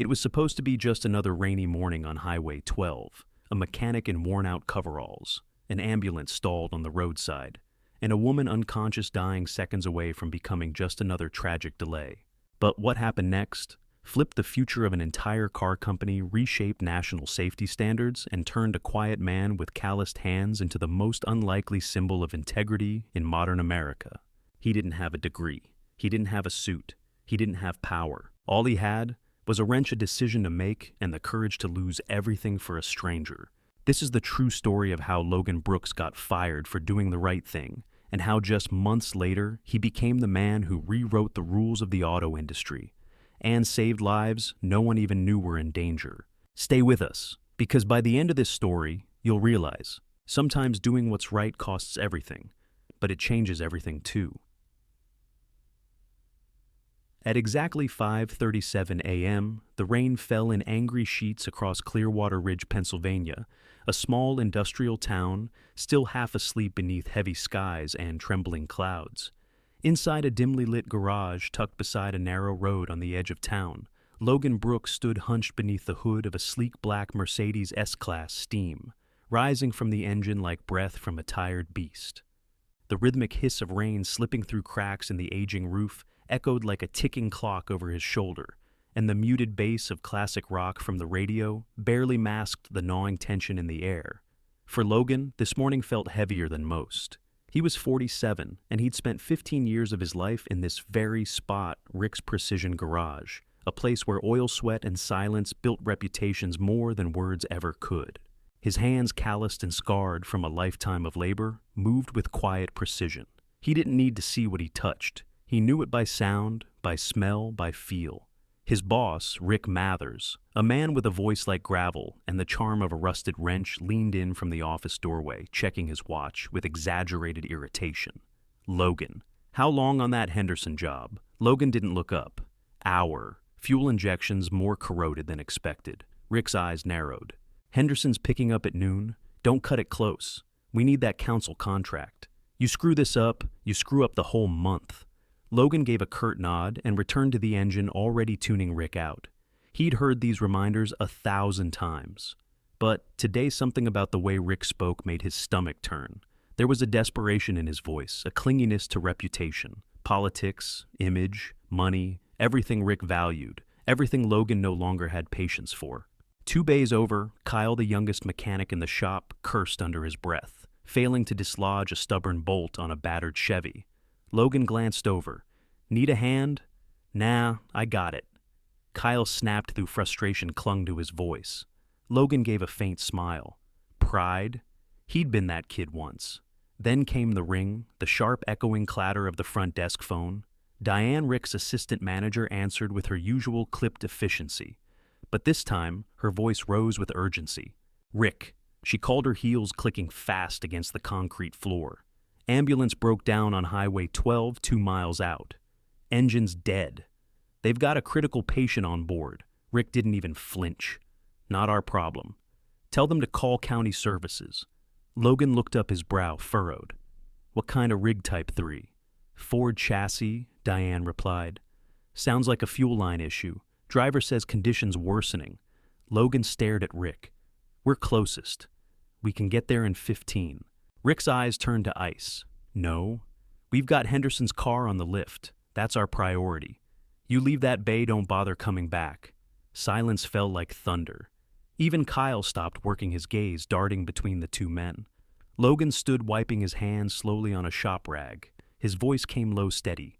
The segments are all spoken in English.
It was supposed to be just another rainy morning on Highway 12, a mechanic in worn-out coveralls, an ambulance stalled on the roadside, and a woman unconscious dying seconds away from becoming just another tragic delay. But what happened next? Flipped the future of an entire car company, reshaped national safety standards, and turned a quiet man with calloused hands into the most unlikely symbol of integrity in modern America. He didn't have a degree. He didn't have a suit. He didn't have power. All he had was a wrench, a decision to make, and the courage to lose everything for a stranger. This is the true story of how Logan Brooks got fired for doing the right thing, and how just months later, he became the man who rewrote the rules of the auto industry and saved lives no one even knew were in danger. Stay with us, because by the end of this story, you'll realize sometimes doing what's right costs everything, but it changes everything too. At exactly 5:37 a.m., the rain fell in angry sheets across Clearwater Ridge, Pennsylvania, a small industrial town still half asleep beneath heavy skies and trembling clouds. Inside a dimly lit garage tucked beside a narrow road on the edge of town, Logan Brooks stood hunched beneath the hood of a sleek black Mercedes S-Class Steam, rising from the engine like breath from a tired beast. The rhythmic hiss of rain slipping through cracks in the aging roof echoed like a ticking clock over his shoulder, and the muted bass of classic rock from the radio barely masked the gnawing tension in the air. For Logan, this morning felt heavier than most. He was 47, and he'd spent 15 years of his life in this very spot, Rick's Precision Garage, a place where oil, sweat, and silence built reputations more than words ever could. His hands, calloused and scarred from a lifetime of labor, moved with quiet precision. He didn't need to see what he touched. He knew it by sound, by smell, by feel. His boss, Rick Mathers, a man with a voice like gravel and the charm of a rusted wrench, leaned in from the office doorway, checking his watch with exaggerated irritation. Logan. How long on that Henderson job? Logan didn't look up. Hour. Fuel injections more corroded than expected. Rick's eyes narrowed. Henderson's picking up at noon. Don't cut it close. We need that council contract. You screw this up, you screw up the whole month. Logan gave a curt nod and returned to the engine, already tuning Rick out. He'd heard these reminders 1,000 times. But today something about the way Rick spoke made his stomach turn. There was a desperation in his voice, a clinginess to reputation, politics, image, money, everything Rick valued, everything Logan no longer had patience for. 2 bays over, Kyle, the youngest mechanic in the shop, cursed under his breath, failing to dislodge a stubborn bolt on a battered Chevy. Logan glanced over. Need a hand? Nah, I got it. Kyle snapped through frustration clung to his voice. Logan gave a faint smile. Pride? He'd been that kid once. Then came the ring, the sharp echoing clatter of the front desk phone. Diane, Rick's assistant manager, answered with her usual clipped efficiency. But this time, her voice rose with urgency. Rick. She called, her heels clicking fast against the concrete floor. Ambulance broke down on Highway 12, 2 miles out. Engine's dead. They've got a critical patient on board. Rick didn't even flinch. Not our problem. Tell them to call county services. Logan looked up, his brow furrowed. What kind of rig type 3? Ford chassis, Diane replied. Sounds like a fuel line issue. Driver says conditions worsening. Logan stared at Rick. We're closest. We can get there in 15. Rick's eyes turned to ice. No. We've got Henderson's car on the lift. That's our priority. You leave that bay, don't bother coming back. Silence fell like thunder. Even Kyle stopped working, his gaze darting between the two men. Logan stood wiping his hands slowly on a shop rag. His voice came low, steady.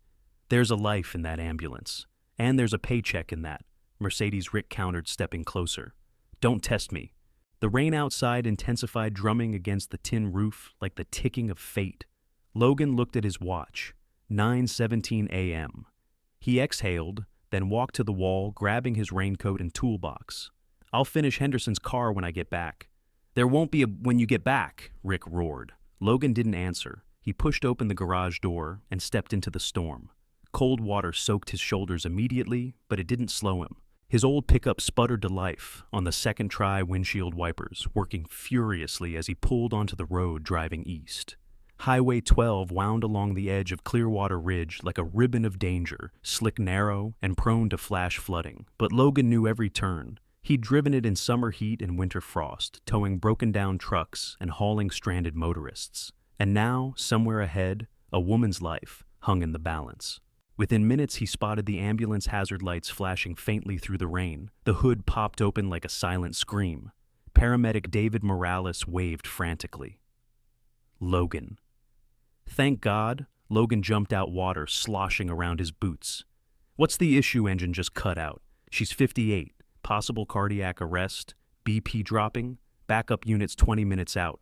There's a life in that ambulance. And there's a paycheck in that, Mercedes, Rick countered, stepping closer. Don't test me. The rain outside intensified, drumming against the tin roof like the ticking of fate. Logan looked at his watch. 9:17 a.m. He exhaled, then walked to the wall, grabbing his raincoat and toolbox. I'll finish Henderson's car when I get back. There won't be a when you get back, Rick roared. Logan didn't answer. He pushed open the garage door and stepped into the storm. Cold water soaked his shoulders immediately, but it didn't slow him. His old pickup sputtered to life on the second try, windshield wipers working furiously as he pulled onto the road driving east. Highway 12 wound along the edge of Clearwater Ridge like a ribbon of danger, slick, narrow, and prone to flash flooding. But Logan knew every turn. He'd driven it in summer heat and winter frost, towing broken-down trucks and hauling stranded motorists. And now, somewhere ahead, a woman's life hung in the balance. Within minutes, he spotted the ambulance hazard lights flashing faintly through the rain. The hood popped open like a silent scream. Paramedic David Morales waved frantically. Logan. Thank God, Logan jumped out, water sloshing around his boots. What's the issue? Engine just cut out. She's 58. Possible cardiac arrest. BP dropping. Backup units 20 minutes out.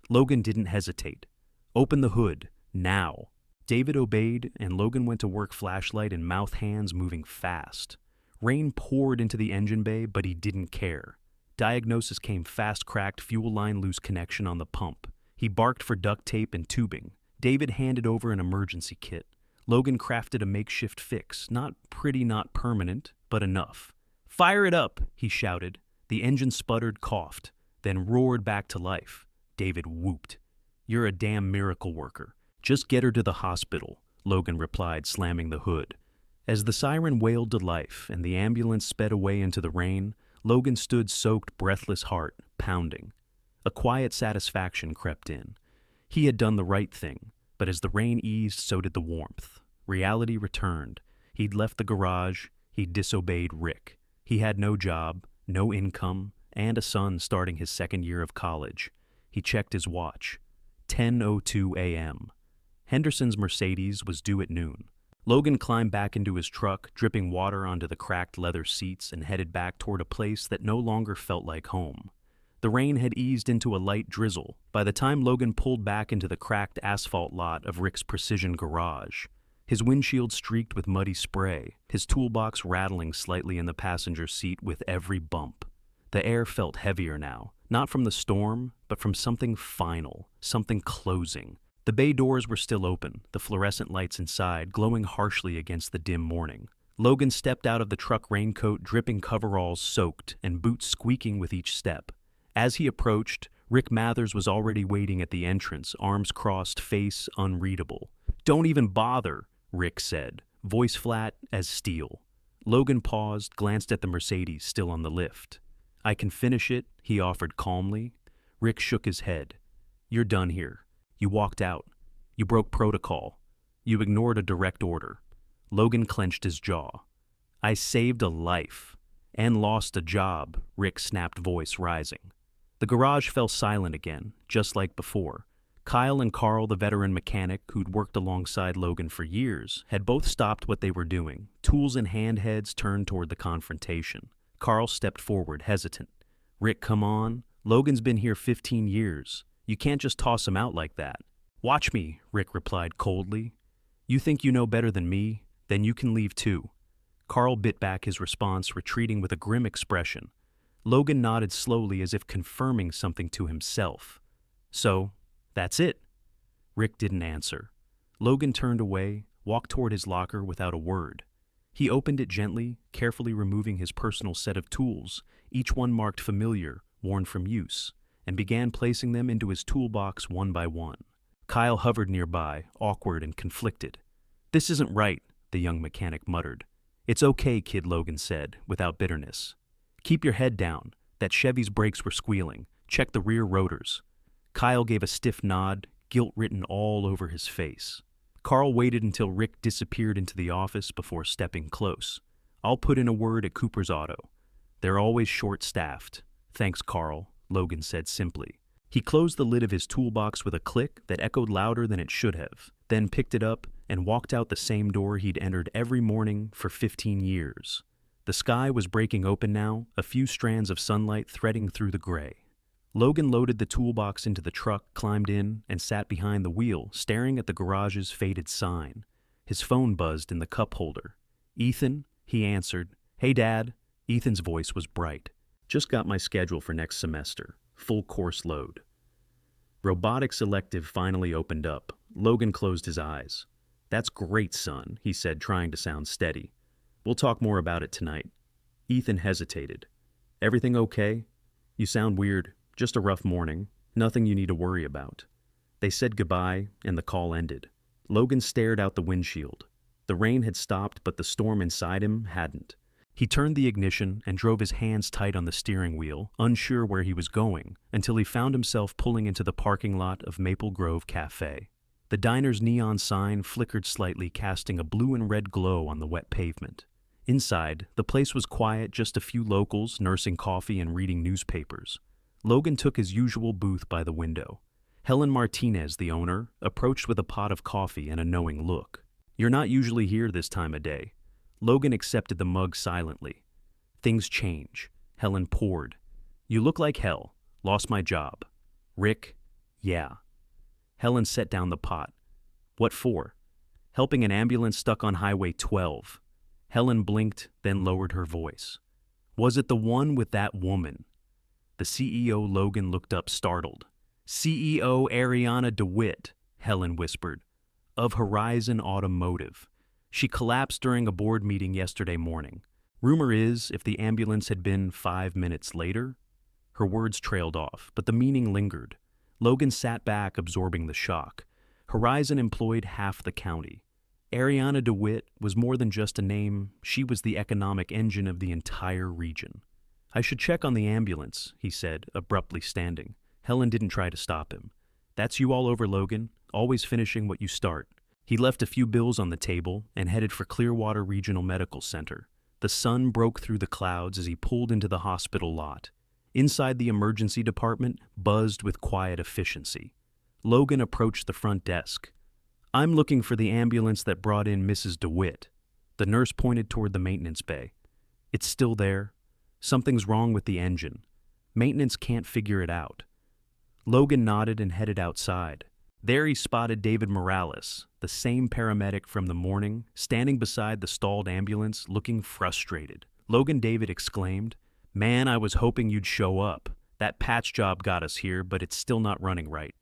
Logan didn't hesitate. Open the hood. Now. David obeyed, and Logan went to work, flashlight in mouth, hands moving fast. Rain poured into the engine bay, but he didn't care. Diagnosis came fast: cracked fuel line, loose connection on the pump. He barked for duct tape and tubing. David handed over an emergency kit. Logan crafted a makeshift fix, not pretty, not permanent, but enough. Fire it up, he shouted. The engine sputtered, coughed, then roared back to life. David whooped. You're a damn miracle worker. Just get her to the hospital, Logan replied, slamming the hood. As the siren wailed to life and the ambulance sped away into the rain, Logan stood, soaked, breathless, heart pounding. A quiet satisfaction crept in. He had done the right thing, but as the rain eased, so did the warmth. Reality returned. He'd left the garage. He'd disobeyed Rick. He had no job, no income, and a son starting his second year of college. He checked his watch. 10:02 a.m. Henderson's Mercedes was due at noon. Logan climbed back into his truck, dripping water onto the cracked leather seats, and headed back toward a place that no longer felt like home. The rain had eased into a light drizzle by the time Logan pulled back into the cracked asphalt lot of Rick's Precision garage. His windshield streaked with muddy spray, his toolbox rattling slightly in the passenger seat with every bump. The air felt heavier now, not from the storm, but from something final, something closing. The bay doors were still open, the fluorescent lights inside glowing harshly against the dim morning. Logan stepped out of the truck, raincoat dripping, coveralls soaked, and boots squeaking with each step. As he approached, Rick Mathers was already waiting at the entrance, arms crossed, face unreadable. Don't even bother, Rick said, voice flat as steel. Logan paused, glanced at the Mercedes still on the lift. I can finish it, he offered calmly. Rick shook his head. You're done here. You walked out. You broke protocol. You ignored a direct order. Logan clenched his jaw. I saved a life. And lost a job, Rick snapped, voice rising. The garage fell silent again, just like before. Kyle and Carl, the veteran mechanic who'd worked alongside Logan for years, had both stopped what they were doing. Tools in hand, heads turned toward the confrontation. Carl stepped forward, hesitant. Rick, come on. Logan's been here 15 years. You can't just toss him out like that. Watch me, Rick replied coldly. You think you know better than me? Then you can leave too. Carl bit back his response, retreating with a grim expression. Logan nodded slowly as if confirming something to himself. So, that's it. Rick didn't answer. Logan turned away, walked toward his locker without a word. He opened it gently, carefully removing his personal set of tools, each one marked familiar, worn from use, and began placing them into his toolbox one by one. Kyle hovered nearby, awkward and conflicted. This isn't right, the young mechanic muttered. It's okay, kid, Logan said, without bitterness. Keep your head down. That Chevy's brakes were squealing. Check the rear rotors. Kyle gave a stiff nod, guilt written all over his face. Carl waited until Rick disappeared into the office before stepping close. I'll put in a word at Cooper's Auto. They're always short-staffed. Thanks, Carl, Logan said simply. He closed the lid of his toolbox with a click that echoed louder than it should have, then picked it up and walked out the same door he'd entered every morning for 15 years. The sky was breaking open now, a few strands of sunlight threading through the gray. Logan loaded the toolbox into the truck, climbed in, and sat behind the wheel, staring at the garage's faded sign. His phone buzzed in the cup holder. Ethan, he answered. Hey, Dad. Ethan's voice was bright. Just got my schedule for next semester. Full course load. Robotics elective finally opened up. Logan closed his eyes. That's great, son, he said, trying to sound steady. We'll talk more about it tonight. Ethan hesitated. Everything okay? You sound weird. Just a rough morning. Nothing you need to worry about. They said goodbye, and the call ended. Logan stared out the windshield. The rain had stopped, but the storm inside him hadn't. He turned the ignition and drove his hands tight on the steering wheel, unsure where he was going, until he found himself pulling into the parking lot of Maple Grove Cafe. The diner's neon sign flickered slightly, casting a blue and red glow on the wet pavement. Inside, the place was quiet, just a few locals nursing coffee and reading newspapers. Logan took his usual booth by the window. Helen Martinez, the owner, approached with a pot of coffee and a knowing look. "You're not usually here this time of day." Logan accepted the mug silently. "Things change." Helen poured. "You look like hell. Lost my job." "Rick?" "Yeah." Helen set down the pot. "What for?" "Helping an ambulance stuck on Highway 12. Helen blinked, then lowered her voice. "Was it the one with that woman?" The CEO Logan looked up, startled. "CEO Ariana DeWitt," Helen whispered, "of Horizon Automotive. She collapsed during a board meeting yesterday morning. Rumor is, if the ambulance had been 5 minutes later..." Her words trailed off, but the meaning lingered. Logan sat back, absorbing the shock. Horizon employed half the county. Ariana DeWitt was more than just a name. She was the economic engine of the entire region. "I should check on the ambulance," he said, abruptly standing. Helen didn't try to stop him. "That's you all over, Logan, always finishing what you start." He left a few bills on the table and headed for Clearwater Regional Medical Center. The sun broke through the clouds as he pulled into the hospital lot. Inside, the emergency department buzzed with quiet efficiency. Logan approached the front desk. "I'm looking for the ambulance that brought in Mrs. DeWitt." The nurse pointed toward the maintenance bay. "It's still there. Something's wrong with the engine. Maintenance can't figure it out." Logan nodded and headed outside. There he spotted David Morales, the same paramedic from the morning, standing beside the stalled ambulance, looking frustrated. "Logan," David exclaimed, "man, I was hoping you'd show up. That patch job got us here, but it's still not running right."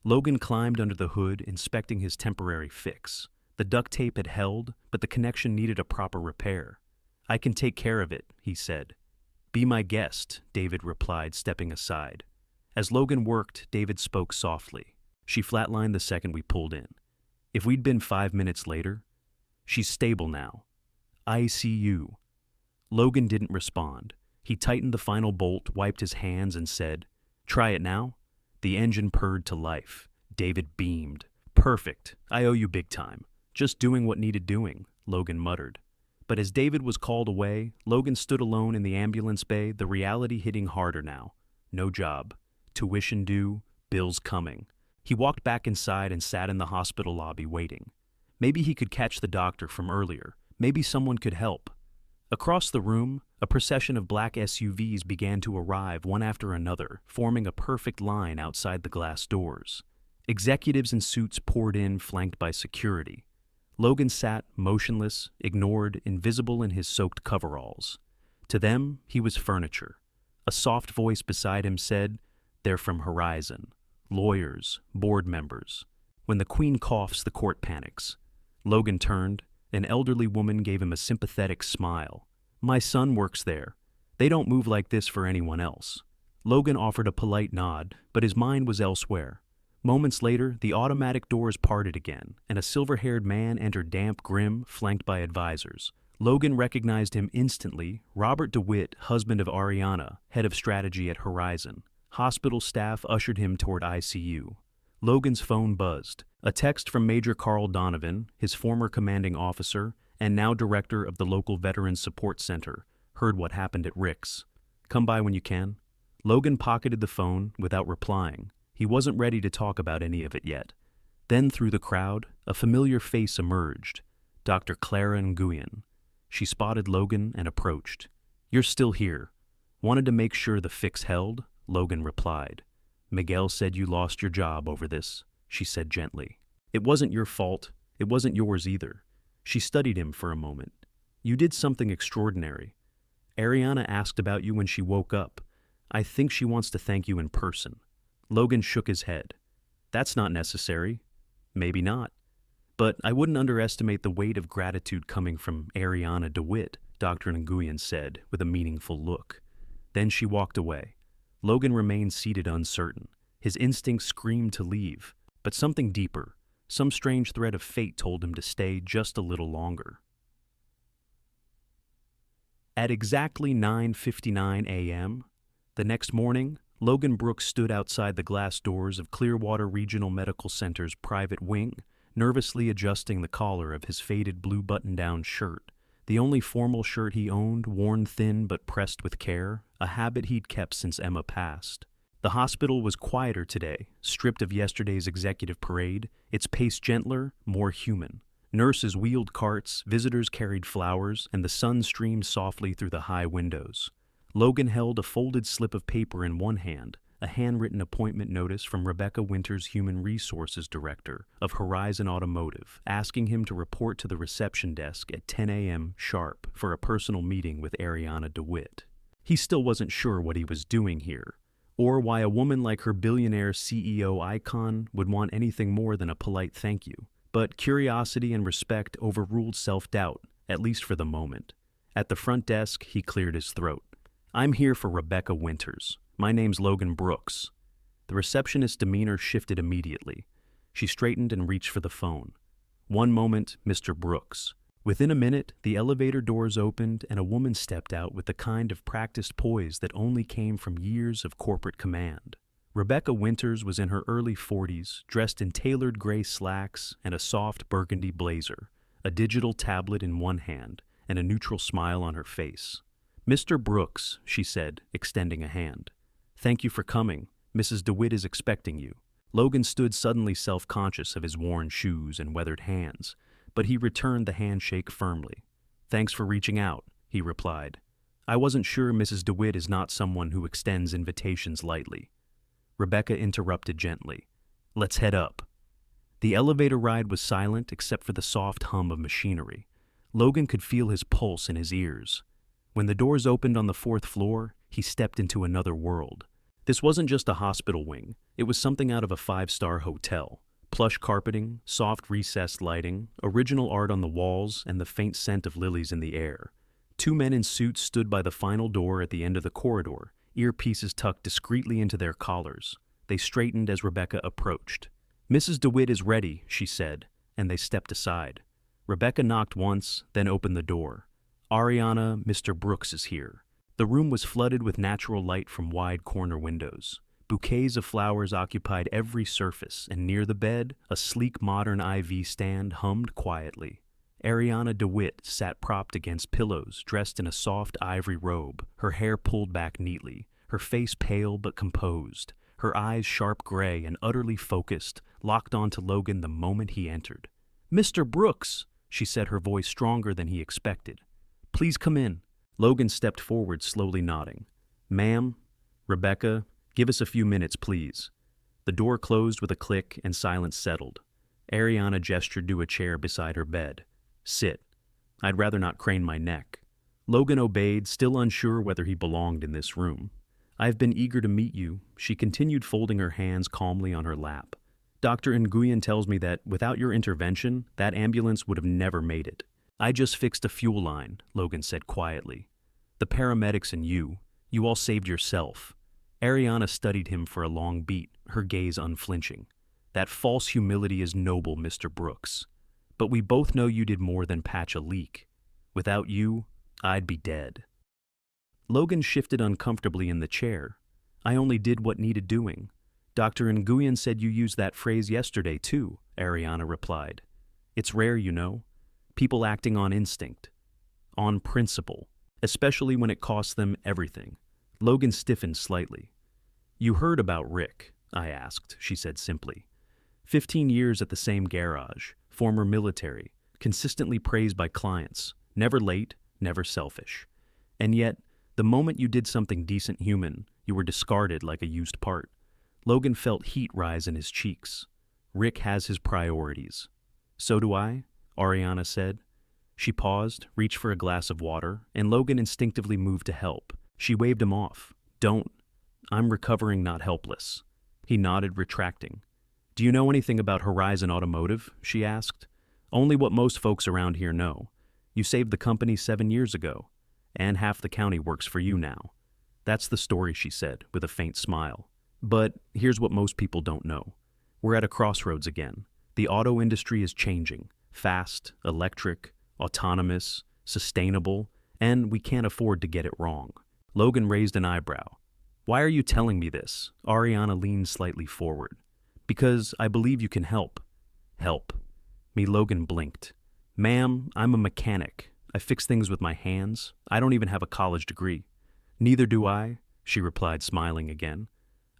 Logan climbed under the hood, inspecting his temporary fix. The duct tape had held, but the connection needed a proper repair. "I can take care of it," he said. "Be my guest," David replied, stepping aside. As Logan worked, David spoke softly. "She flatlined the second we pulled in. If we'd been 5 minutes later..." "She's stable now." "ICU." Logan didn't respond. He tightened the final bolt, wiped his hands, and said, "Try it now?" The engine purred to life. David beamed. "Perfect. I owe you big time." "Just doing what needed doing," Logan muttered. But as David was called away, Logan stood alone in the ambulance bay, the reality hitting harder now. No job. Tuition due. Bills coming. He walked back inside and sat in the hospital lobby waiting. Maybe he could catch the doctor from earlier. Maybe someone could help. Across the room, a procession of black SUVs began to arrive one after another, forming a perfect line outside the glass doors. Executives in suits poured in, flanked by security. Logan sat, motionless, ignored, invisible in his soaked coveralls. To them, he was furniture. A soft voice beside him said, "They're from Horizon. Lawyers, board members. When the Queen coughs, the court panics." Logan turned. An elderly woman gave him a sympathetic smile. "My son works there. They don't move like this for anyone else." Logan offered a polite nod, but his mind was elsewhere. Moments later, the automatic doors parted again, and a silver-haired man entered, damp, grim, flanked by advisors. Logan recognized him instantly. Robert DeWitt, husband of Ariana, head of strategy at Horizon. Hospital staff ushered him toward ICU. Logan's phone buzzed. A text from Major Carl Donovan, his former commanding officer, and now director of the local Veterans Support Center, heard what happened at Rick's. "Come by when you can." Logan pocketed the phone without replying. He wasn't ready to talk about any of it yet. Then through the crowd, a familiar face emerged. Dr. Clara Nguyen. She spotted Logan and approached. "You're still here. Wanted to make sure the fix held," Logan replied. "Miguel said you lost your job over this," she said gently. "It wasn't your fault. It wasn't yours either." She studied him for a moment. "You did something extraordinary. Ariana asked about you when she woke up. I think she wants to thank you in person." Logan shook his head. "That's not necessary." "Maybe not. But I wouldn't underestimate the weight of gratitude coming from Ariana DeWitt," Dr. Nguyen said with a meaningful look. Then she walked away. Logan remained seated, uncertain. His instincts screamed to leave. but something deeper, some strange thread of fate told him to stay just a little longer. At exactly 9:59 a.m., the next morning, Logan Brooks stood outside the glass doors of Clearwater Regional Medical Center's private wing, nervously adjusting the collar of his faded blue button-down shirt, the only formal shirt he owned, worn thin but pressed with care, a habit he'd kept since Emma passed. The hospital was quieter today, stripped of yesterday's executive parade, its pace gentler, more human. Nurses wheeled carts, visitors carried flowers, and the sun streamed softly through the high windows. Logan held a folded slip of paper in one hand, a handwritten appointment notice from Rebecca Winters, Human Resources Director of Horizon Automotive, asking him to report to the reception desk at 10 a.m. sharp for a personal meeting with Ariana DeWitt. He still wasn't sure what he was doing here, or why a woman like her billionaire CEO icon would want anything more than a polite thank you. But curiosity and respect overruled self-doubt, at least for the moment. At the front desk, he cleared his throat. "I'm here for Rebecca Winters. My name's Logan Brooks." The receptionist's demeanor shifted immediately. She straightened and reached for the phone. "One moment, Mr. Brooks." Within a minute, the elevator doors opened and a woman stepped out with the kind of practiced poise that only came from years of corporate command. Rebecca Winters was in her early 40s, dressed in tailored gray slacks and a soft burgundy blazer, a digital tablet in one hand, and a neutral smile on her face. "Mr. Brooks," she said, extending a hand. "Thank you for coming. Mrs. DeWitt is expecting you." Logan stood suddenly self-conscious of his worn shoes and weathered hands, but he returned the handshake firmly. "Thanks for reaching out," he replied. "I wasn't sure Mrs. DeWitt is not someone who extends invitations lightly." Rebecca interrupted gently. "Let's head up." The elevator ride was silent except for the soft hum of machinery. Logan could feel his pulse in his ears. When the doors opened on the 4th floor, he stepped into another world. This wasn't just a hospital wing. It was something out of a 5-star hotel. Plush carpeting, soft recessed lighting, original art on the walls, and the faint scent of lilies in the air. 2 men in suits stood by the final door at the end of the corridor, earpieces tucked discreetly into their collars. They straightened as Rebecca approached. "Mrs. DeWitt is ready," she said, and they stepped aside. Rebecca knocked once, then opened the door. "Ariana, Mr. Brooks is here." The room was flooded with natural light from wide corner windows. Bouquets of flowers occupied every surface, and near the bed, a sleek modern IV stand hummed quietly. Ariana DeWitt sat propped against pillows, dressed in a soft ivory robe, her hair pulled back neatly, her face pale but composed, her eyes sharp gray and utterly focused, locked onto Logan the moment he entered. "Mr. Brooks," she said, her voice stronger than he expected. "Please come in." Logan stepped forward, slowly nodding. "Ma'am, Rebecca, give us a few minutes, please." The door closed with a click and silence settled. Ariana gestured to a chair beside her bed. "Sit. I'd rather not crane my neck." Logan obeyed, still unsure whether he belonged in this room. "I've been eager to meet you," she continued, folding her hands calmly on her lap. "Dr. Nguyen tells me that without your intervention, that ambulance would have never made it." "I just fixed a fuel line," Logan said quietly. "The paramedics and you all saved yourself." Ariana studied him for a long beat, her gaze unflinching. "That false humility is noble, Mr. Brooks. But we both know you did more than patch a leak. Without you, I'd be dead." Logan shifted uncomfortably in the chair. "I only did what needed doing." "Dr. Nguyen said you used that phrase yesterday, too," Ariana replied. "It's rare, you know. People acting on instinct. On principle. Especially when it costs them everything." Logan stiffened slightly. "You heard about Rick?" I asked, she said simply. 15 years at the same garage, former military, consistently praised by clients, never late, never selfish. And yet, the moment you did something decent human, you were discarded like a used part. Logan felt heat rise in his cheeks. Rick has his priorities. "So do I," Ariana said. She paused, reached for a glass of water, and Logan instinctively moved to help. She waved him off. "Don't. I'm recovering, not helpless." He nodded, retracting. "Do you know anything about Horizon Automotive?" she asked. "Only what most folks around here know. You saved the company 7 years ago, and half the county works for you now." "That's the story," she said, with a faint smile. "But here's what most people don't know. We're at a crossroads again. The auto industry is changing. Fast, electric, autonomous, sustainable, and we can't afford to get it wrong. Logan raised an eyebrow. Why are you telling me this? Ariana leaned slightly forward. Because I believe you can help. Help. Logan blinked. Ma'am, I'm a mechanic. I fix things with my hands. I don't even have a college degree. Neither do I, she replied, smiling again.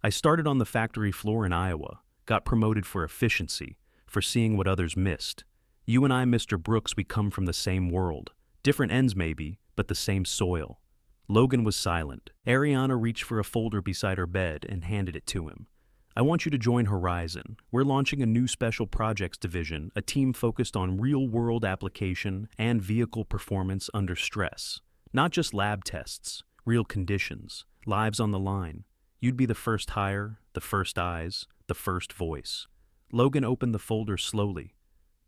I started on the factory floor in Iowa, got promoted for efficiency, for seeing what others missed. You and I, Mr. Brooks, we come from the same world. Different ends maybe, but the same soil. Logan was silent. Ariana reached for a folder beside her bed and handed it to him. I want you to join Horizon. We're launching a new special projects division, a team focused on real-world application and vehicle performance under stress. Not just lab tests, real conditions, lives on the line. You'd be the first hire, the first eyes, the first voice. Logan opened the folder slowly.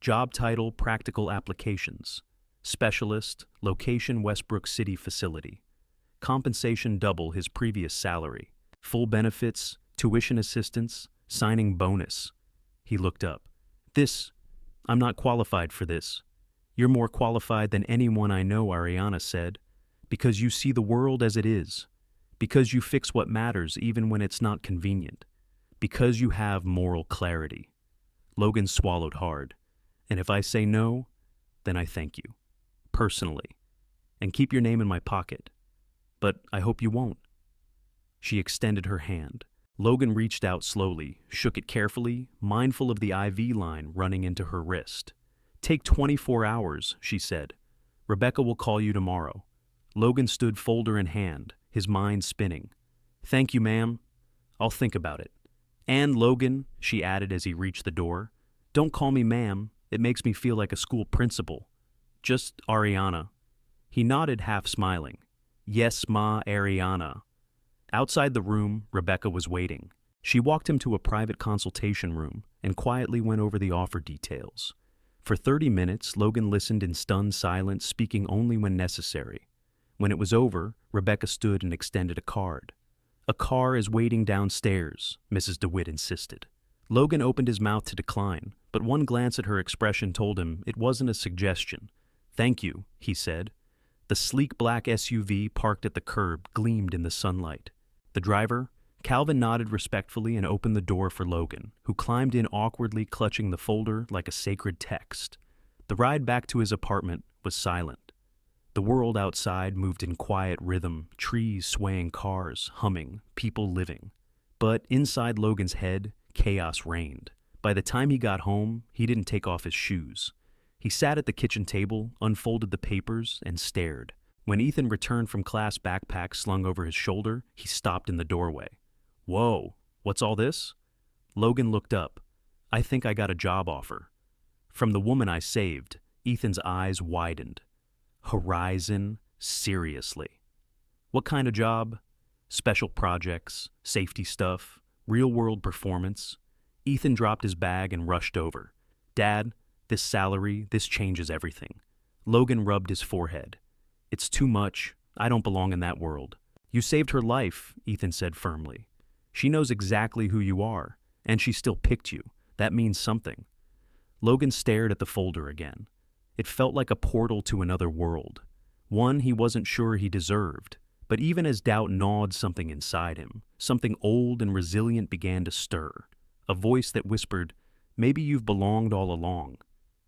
Job title, Practical Applications. Specialist, location Westbrook City facility. Compensation double his previous salary. Full benefits, tuition assistance, signing bonus. He looked up. I'm not qualified for this. You're more qualified than anyone I know, Ariana said. Because you see the world as it is. Because you fix what matters even when it's not convenient. Because you have moral clarity. Logan swallowed hard. And if I say no, then I thank you. Personally. And keep your name in my pocket. But I hope you won't. She extended her hand. Logan reached out slowly, shook it carefully, mindful of the IV line running into her wrist. Take 24 hours, she said. Rebecca will call you tomorrow. Logan stood folder in hand, his mind spinning. Thank you, ma'am. I'll think about it. And Logan, she added as he reached the door, don't call me ma'am. It makes me feel like a school principal. Just Ariana. He nodded, half smiling. Yes, ma, Ariana. Outside the room, Rebecca was waiting. She walked him to a private consultation room and quietly went over the offer details. For 30 minutes, Logan listened in stunned silence, speaking only when necessary. When it was over, Rebecca stood and extended a card. A car is waiting downstairs, Mrs. DeWitt insisted. Logan opened his mouth to decline, but one glance at her expression told him it wasn't a suggestion. Thank you, he said. The sleek black SUV parked at the curb gleamed in the sunlight. The driver, Calvin, nodded respectfully and opened the door for Logan, who climbed in awkwardly, clutching the folder like a sacred text. The ride back to his apartment was silent. The world outside moved in quiet rhythm, trees swaying, cars humming, people living. But inside Logan's head, chaos reigned. By the time he got home, he didn't take off his shoes. He sat at the kitchen table, unfolded the papers, and stared. When Ethan returned from class, backpack slung over his shoulder, he stopped in the doorway. Whoa, what's all this? Logan looked up. I think I got a job offer. From the woman I saved, Ethan's eyes widened. Horizon, seriously. What kind of job? Special projects, safety stuff, real-world performance. Ethan dropped his bag and rushed over. Dad, this salary, this changes everything. Logan rubbed his forehead. It's too much. I don't belong in that world. You saved her life, Ethan said firmly. She knows exactly who you are, and she still picked you. That means something. Logan stared at the folder again. It felt like a portal to another world, one he wasn't sure he deserved. But even as doubt gnawed something inside him, something old and resilient began to stir. A voice that whispered, maybe you've belonged all along.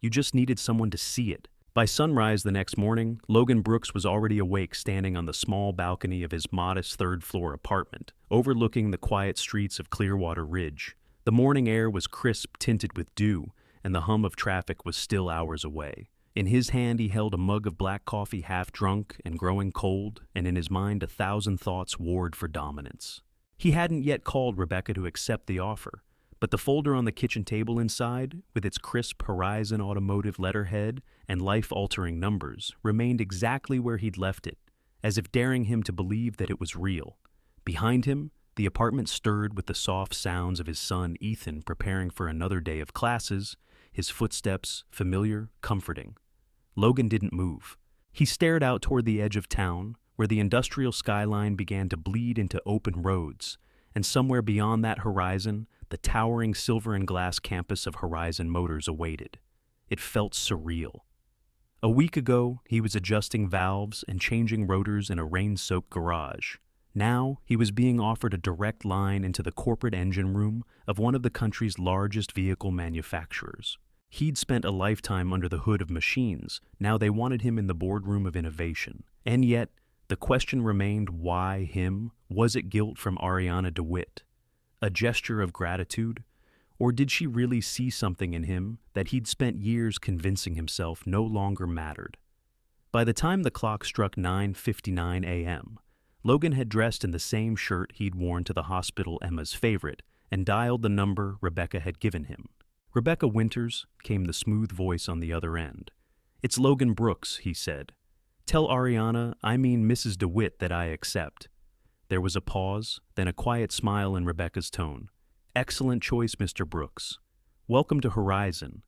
You just needed someone to see it. By sunrise the next morning, Logan Brooks was already awake, standing on the small balcony of his modest third-floor apartment, overlooking the quiet streets of Clearwater Ridge. The morning air was crisp, tinted with dew, and the hum of traffic was still hours away. In his hand he held a mug of black coffee, half drunk and growing cold, and in his mind 1,000 thoughts warred for dominance. He hadn't yet called Rebecca to accept the offer, but the folder on the kitchen table inside, with its crisp Horizon Automotive letterhead and life-altering numbers, remained exactly where he'd left it, as if daring him to believe that it was real. Behind him, the apartment stirred with the soft sounds of his son Ethan preparing for another day of classes, his footsteps familiar, comforting. Logan didn't move. He stared out toward the edge of town, where the industrial skyline began to bleed into open roads, and somewhere beyond that horizon, the towering silver and glass campus of Horizon Motors awaited. It felt surreal. A week ago, he was adjusting valves and changing rotors in a rain-soaked garage. Now, he was being offered a direct line into the corporate engine room of one of the country's largest vehicle manufacturers. He'd spent a lifetime under the hood of machines. Now they wanted him in the boardroom of innovation. And yet, the question remained, why him? Was it guilt from Ariana DeWitt? A gesture of gratitude? Or did she really see something in him that he'd spent years convincing himself no longer mattered? By the time the clock struck 9:59 a.m., Logan had dressed in the same shirt he'd worn to the hospital, Emma's favorite, and dialed the number Rebecca had given him. "Rebecca Winters," came the smooth voice on the other end. "It's Logan Brooks," he said. "Tell Ariana, I mean Mrs. DeWitt, that I accept." There was a pause, then a quiet smile in Rebecca's tone. "Excellent choice, Mr. Brooks. Welcome to Horizon."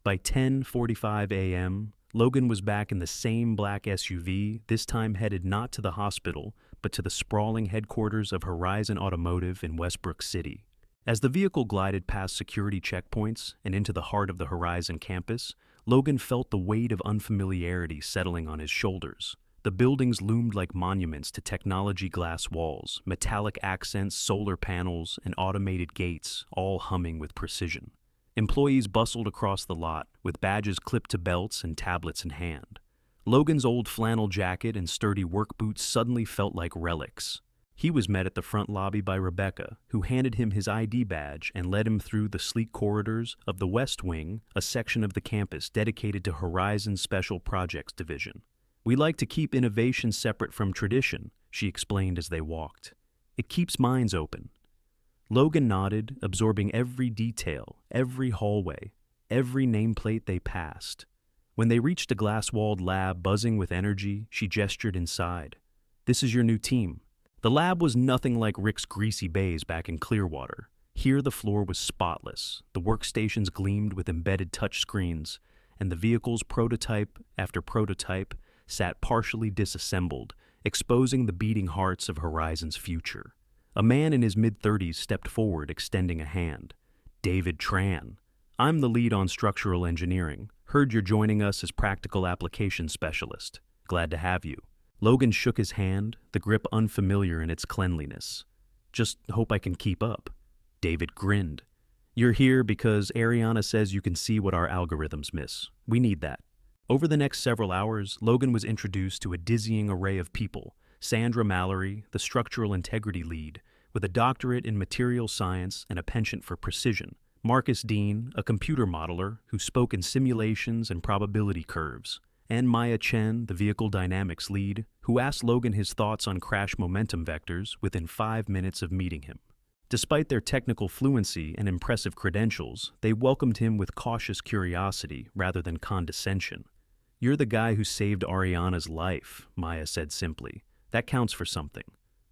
By 10:45 a.m., Logan was back in the same black SUV, this time headed not to the hospital, but to the sprawling headquarters of Horizon Automotive in Westbrook City. As the vehicle glided past security checkpoints and into the heart of the Horizon campus, Logan felt the weight of unfamiliarity settling on his shoulders. The buildings loomed like monuments to technology, glass walls, metallic accents, solar panels, and automated gates, all humming with precision. Employees bustled across the lot, with badges clipped to belts and tablets in hand. Logan's old flannel jacket and sturdy work boots suddenly felt like relics. He was met at the front lobby by Rebecca, who handed him his ID badge and led him through the sleek corridors of the West Wing, a section of the campus dedicated to Horizon's Special Projects Division. "We like to keep innovation separate from tradition," she explained as they walked. "It keeps minds open." Logan nodded, absorbing every detail, every hallway, every nameplate they passed. When they reached a glass-walled lab buzzing with energy, she gestured inside. "This is your new team." The lab was nothing like Rick's greasy bays back in Clearwater. Here the floor was spotless, the workstations gleamed with embedded touchscreens, and the vehicles, prototype after prototype, sat partially disassembled, exposing the beating hearts of Horizon's future. A man in his mid-30s stepped forward, extending a hand. "David Tran. I'm the lead on structural engineering. Heard you're joining us as practical application specialist. Glad to have you." Logan shook his hand, the grip unfamiliar in its cleanliness. "Just hope I can keep up." David grinned. "You're here because Ariana says you can see what our algorithms miss. We need that." Over the next several hours, Logan was introduced to a dizzying array of people. Sandra Mallory, the structural integrity lead, with a doctorate in material science and a penchant for precision. Marcus Dean, a computer modeler who spoke in simulations and probability curves. And Maya Chen, the vehicle dynamics lead, who asked Logan his thoughts on crash momentum vectors within 5 minutes of meeting him. Despite their technical fluency and impressive credentials, they welcomed him with cautious curiosity rather than condescension. "You're the guy who saved Ariana's life," Maya said simply. "That counts for something."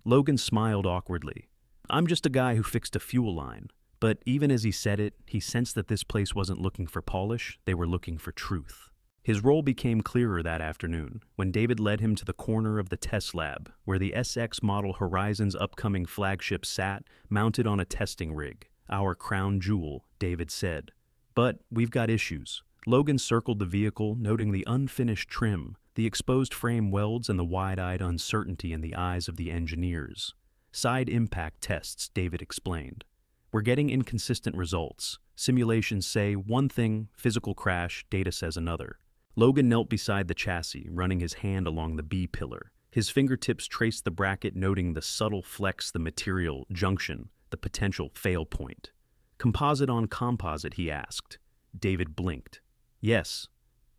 Logan smiled awkwardly. "I'm just a guy who fixed a fuel line." But even as he said it, he sensed that this place wasn't looking for polish, they were looking for truth. His role became clearer that afternoon, when David led him to the corner of the test lab, where the SX model Horizon's upcoming flagship sat, mounted on a testing rig. "Our crown jewel," David said. "But we've got issues." Logan circled the vehicle, noting the unfinished trim, the exposed frame welds, and the wide-eyed uncertainty in the eyes of the engineers. "Side impact tests," David explained. "We're getting inconsistent results. Simulations say one thing, physical crash, data says another." Logan knelt beside the chassis, running his hand along the B-pillar. His fingertips traced the bracket, noting the subtle flex, the material, junction, the potential fail point. "Composite on composite," he asked. David blinked. "Yes,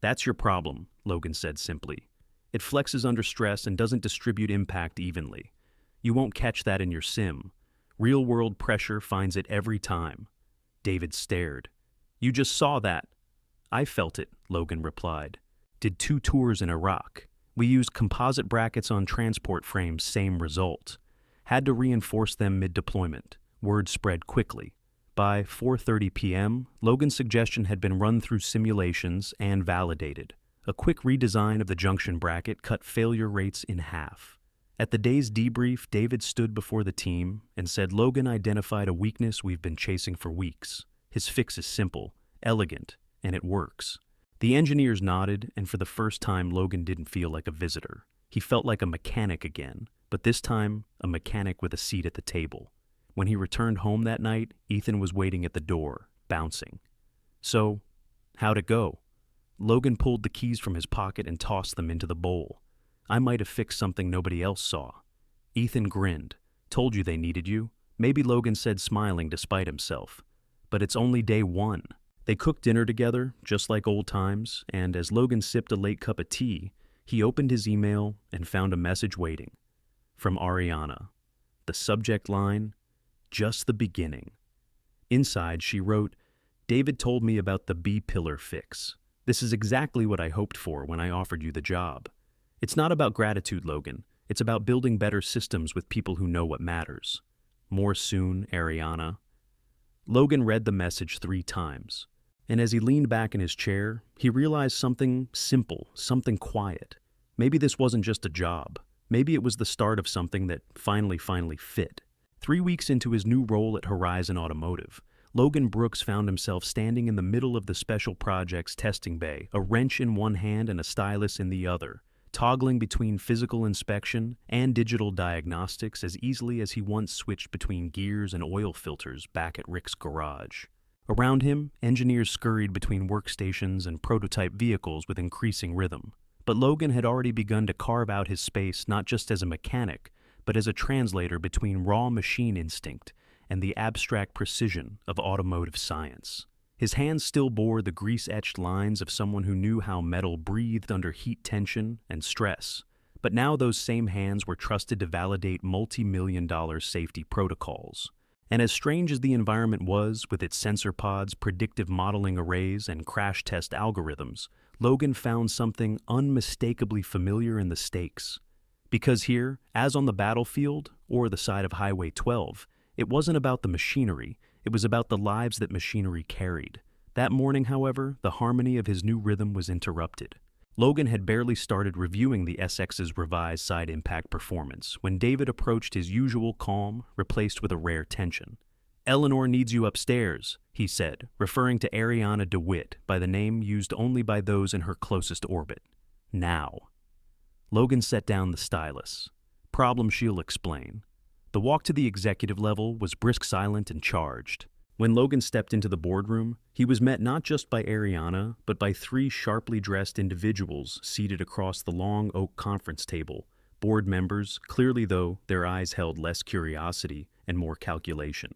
that's your problem," Logan said simply. "It flexes under stress and doesn't distribute impact evenly. You won't catch that in your sim. Real-world pressure finds it every time." David stared. "You just saw that." "I felt it," Logan replied. "Did 2 tours in Iraq. We used composite brackets on transport frames, same result. Had to reinforce them mid-deployment. Word spread quickly. By 4:30 p.m., Logan's suggestion had been run through simulations and validated. A quick redesign of the junction bracket cut failure rates in half. At the day's debrief, David stood before the team and said Logan identified a weakness we've been chasing for weeks. His fix is simple, elegant, and it works. The engineers nodded, and for the first time, Logan didn't feel like a visitor. He felt like a mechanic again, but this time, a mechanic with a seat at the table. When he returned home that night, Ethan was waiting at the door, bouncing. So, how'd it go? Logan pulled the keys from his pocket and tossed them into the bowl. I might have fixed something nobody else saw. Ethan grinned. Told you they needed you. Maybe, Logan said, smiling despite himself. But it's only day one. They cooked dinner together, just like old times, and as Logan sipped a late cup of tea, he opened his email and found a message waiting. From Ariana. The subject line, just the beginning. Inside, she wrote, David told me about the B-pillar fix. This is exactly what I hoped for when I offered you the job. It's not about gratitude, Logan. It's about building better systems with people who know what matters. More soon, Ariana. Logan read the message 3 times, and as he leaned back in his chair, he realized something simple, something quiet. Maybe this wasn't just a job. Maybe it was the start of something that finally fit. 3 weeks into his new role at Horizon Automotive, Logan Brooks found himself standing in the middle of the special projects testing bay, a wrench in one hand and a stylus in the other, toggling between physical inspection and digital diagnostics as easily as he once switched between gears and oil filters back at Rick's garage. Around him, engineers scurried between workstations and prototype vehicles with increasing rhythm. But Logan had already begun to carve out his space not just as a mechanic, but as a translator between raw machine instinct and the abstract precision of automotive science. His hands still bore the grease-etched lines of someone who knew how metal breathed under heat tension and stress, but now those same hands were trusted to validate multi-million-dollar safety protocols. And as strange as the environment was, with its sensor pods, predictive modeling arrays, and crash test algorithms, Logan found something unmistakably familiar in the stakes. Because here, as on the battlefield, or the side of Highway 12, it wasn't about the machinery, it was about the lives that machinery carried. That morning, however, the harmony of his new rhythm was interrupted. Logan had barely started reviewing the SX's revised side impact performance when David approached his usual calm, replaced with a rare tension. Eleanor needs you upstairs, he said, referring to Ariana DeWitt by the name used only by those in her closest orbit. Now. Logan set down the stylus. Problem she'll explain. The walk to the executive level was brisk, silent, and charged. When Logan stepped into the boardroom, he was met not just by Ariana, but by 3 sharply dressed individuals seated across the long oak conference table, board members, clearly though their eyes held less curiosity and more calculation.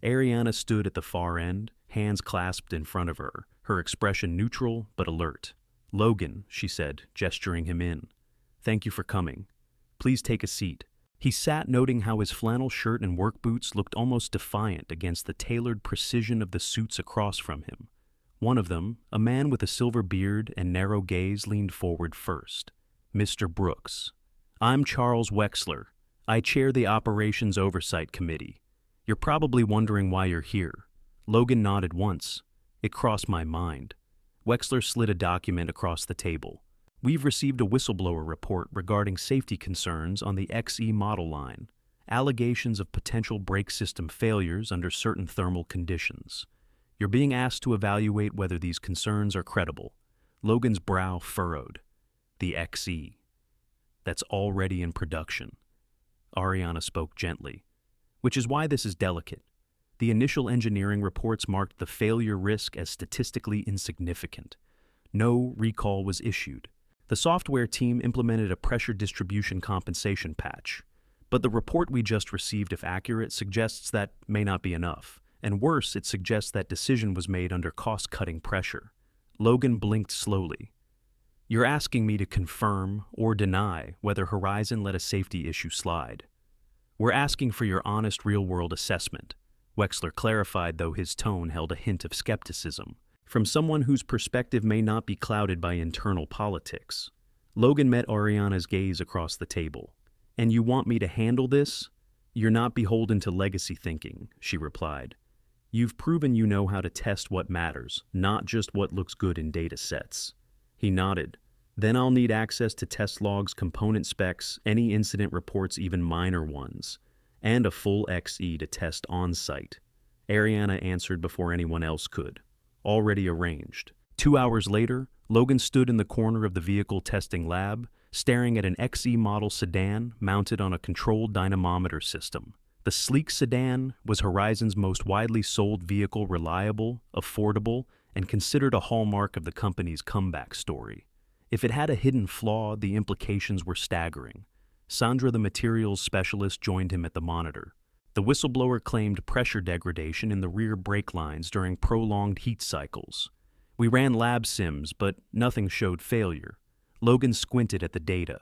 Ariana stood at the far end, hands clasped in front of her, her expression neutral but alert. Logan, she said, gesturing him in. Thank you for coming. Please take a seat. He sat, noting how his flannel shirt and work boots looked almost defiant against the tailored precision of the suits across from him. One of them, a man with a silver beard and narrow gaze, leaned forward first. Mr. Brooks. I'm Charles Wexler. I chair the Operations Oversight Committee. You're probably wondering why you're here. Logan nodded once. It crossed my mind. Wexler slid a document across the table. We've received a whistleblower report regarding safety concerns on the XE model line, allegations of potential brake system failures under certain thermal conditions. You're being asked to evaluate whether these concerns are credible. Logan's brow furrowed. The XE. That's already in production. Ariana spoke gently. Which is why this is delicate. The initial engineering reports marked the failure risk as statistically insignificant. No recall was issued. The software team implemented a pressure distribution compensation patch. But the report we just received, if accurate, suggests that may not be enough. And worse, it suggests that decision was made under cost-cutting pressure. Logan blinked slowly. You're asking me to confirm or deny whether Horizon let a safety issue slide. We're asking for your honest real-world assessment, Wexler clarified, though his tone held a hint of skepticism, from someone whose perspective may not be clouded by internal politics. Logan met Ariana's gaze across the table. And you want me to handle this? You're not beholden to legacy thinking, she replied. You've proven you know how to test what matters, not just what looks good in data sets. He nodded. Then I'll need access to test logs, component specs, any incident reports, even minor ones, and a full XE to test on-site. Ariana answered before anyone else could. Already arranged. 2 hours later, Logan stood in the corner of the vehicle testing lab, staring at an XE model sedan mounted on a controlled dynamometer system. The sleek sedan was Horizon's most widely sold vehicle, reliable, affordable, and considered a hallmark of the company's comeback story. If it had a hidden flaw, the implications were staggering. Sandra, the materials specialist, joined him at the monitor. The whistleblower claimed pressure degradation in the rear brake lines during prolonged heat cycles. We ran lab sims, but nothing showed failure. Logan squinted at the data.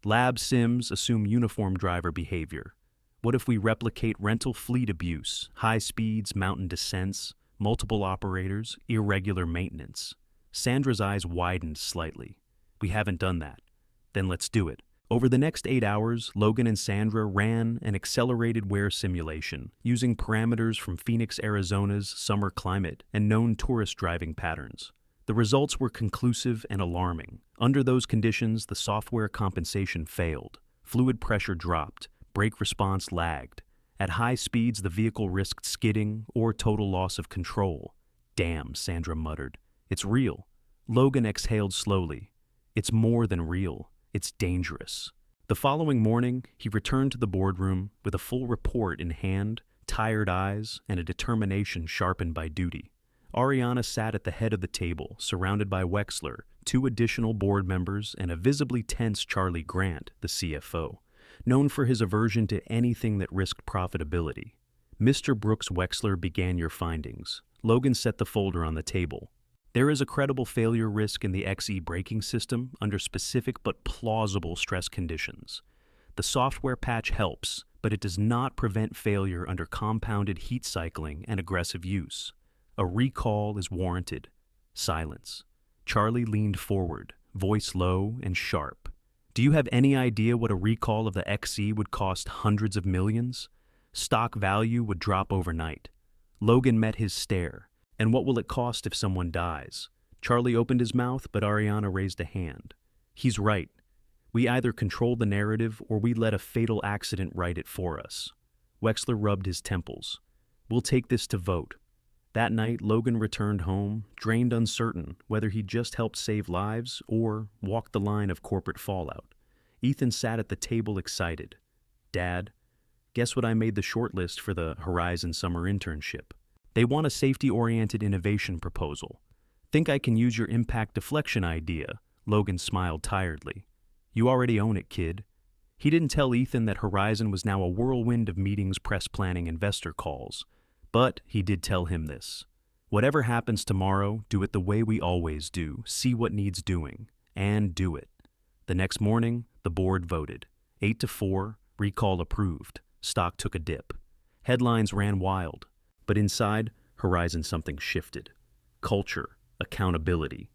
Lab sims assume uniform driver behavior. What if we replicate rental fleet abuse, high speeds, mountain descents, multiple operators, irregular maintenance? Sandra's eyes widened slightly. We haven't done that. Then let's do it. Over the next 8 hours, Logan and Sandra ran an accelerated wear simulation using parameters from Phoenix, Arizona's summer climate and known tourist driving patterns. The results were conclusive and alarming. Under those conditions, the software compensation failed. Fluid pressure dropped. Brake response lagged. At high speeds, the vehicle risked skidding or total loss of control. Damn, Sandra muttered. It's real. Logan exhaled slowly. It's more than real. It's dangerous. The following morning, he returned to the boardroom with a full report in hand, tired eyes, and a determination sharpened by duty. Ariana sat at the head of the table, surrounded by Wexler, 2 additional board members, and a visibly tense Charlie Grant, the CFO, known for his aversion to anything that risked profitability. Mr. Brooks, Wexler began your findings. Logan set the folder on the table. There is a credible failure risk in the XE braking system under specific but plausible stress conditions. The software patch helps, but it does not prevent failure under compounded heat cycling and aggressive use. A recall is warranted. Silence. Charlie leaned forward, voice low and sharp. Do you have any idea what a recall of the XE would cost? Hundreds of millions? Stock value would drop overnight. Logan met his stare. And what will it cost if someone dies? Charlie opened his mouth, but Ariana raised a hand. He's right. We either control the narrative or we let a fatal accident write it for us. Wexler rubbed his temples. We'll take this to vote. That night, Logan returned home, drained, uncertain whether he'd just helped save lives or walked the line of corporate fallout. Ethan sat at the table excited. Dad, guess what I made the shortlist for the Horizon summer internship? They want a safety-oriented innovation proposal. Think I can use your impact deflection idea? Logan smiled tiredly. You already own it, kid. He didn't tell Ethan that Horizon was now a whirlwind of meetings, press planning, investor calls. But he did tell him this. Whatever happens tomorrow, do it the way we always do. See what needs doing. And do it. The next morning, the board voted. 8-4, recall approved. Stock took a dip. Headlines ran wild. But inside, Horizon something shifted. Culture, accountability.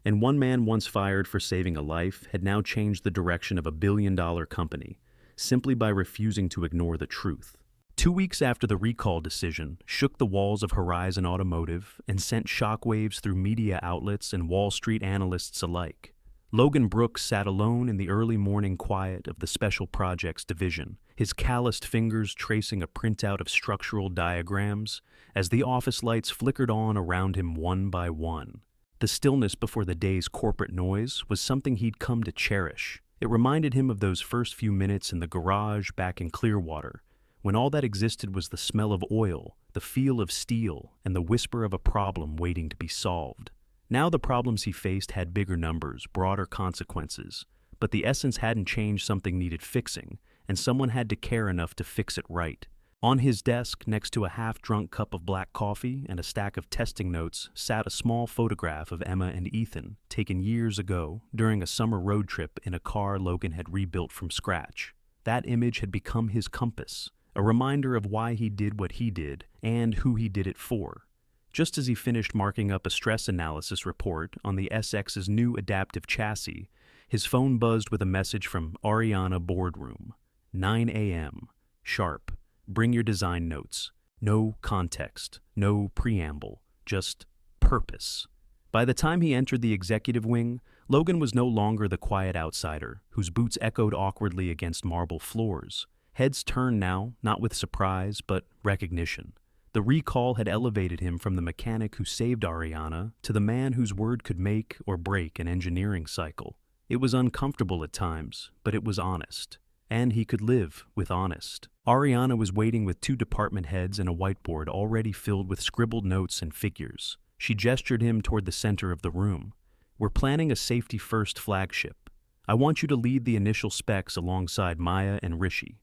And one man once fired for saving a life had now changed the direction of a billion-dollar company, simply by refusing to ignore the truth. 2 weeks after the recall decision shook the walls of Horizon Automotive and sent shockwaves through media outlets and Wall Street analysts alike. Logan Brooks sat alone in the early morning quiet of the Special Projects Division, his calloused fingers tracing a printout of structural diagrams as the office lights flickered on around him one by one. The stillness before the day's corporate noise was something he'd come to cherish. It reminded him of those first few minutes in the garage back in Clearwater, when all that existed was the smell of oil, the feel of steel, and the whisper of a problem waiting to be solved. Now the problems he faced had bigger numbers, broader consequences, but the essence hadn't changed. Something needed fixing, and someone had to care enough to fix it right. On his desk, next to a half-drunk cup of black coffee and a stack of testing notes, sat a small photograph of Emma and Ethan, taken years ago during a summer road trip in a car Logan had rebuilt from scratch. That image had become his compass, a reminder of why he did what he did and who he did it for. Just as he finished marking up a stress analysis report on the SX's new adaptive chassis, his phone buzzed with a message from Ariana Boardroom. 9 a.m. Sharp. Bring your design notes. No context. No preamble. Just purpose. By the time he entered the executive wing, Logan was no longer the quiet outsider, whose boots echoed awkwardly against marble floors. Heads turned now, not with surprise, but recognition. The recall had elevated him from the mechanic who saved Ariana to the man whose word could make or break an engineering cycle. It was uncomfortable at times, but it was honest. And he could live with honest. Ariana was waiting with 2 department heads and a whiteboard already filled with scribbled notes and figures. She gestured him toward the center of the room. "We're planning a safety-first flagship. I want you to lead the initial specs alongside Maya and Rishi.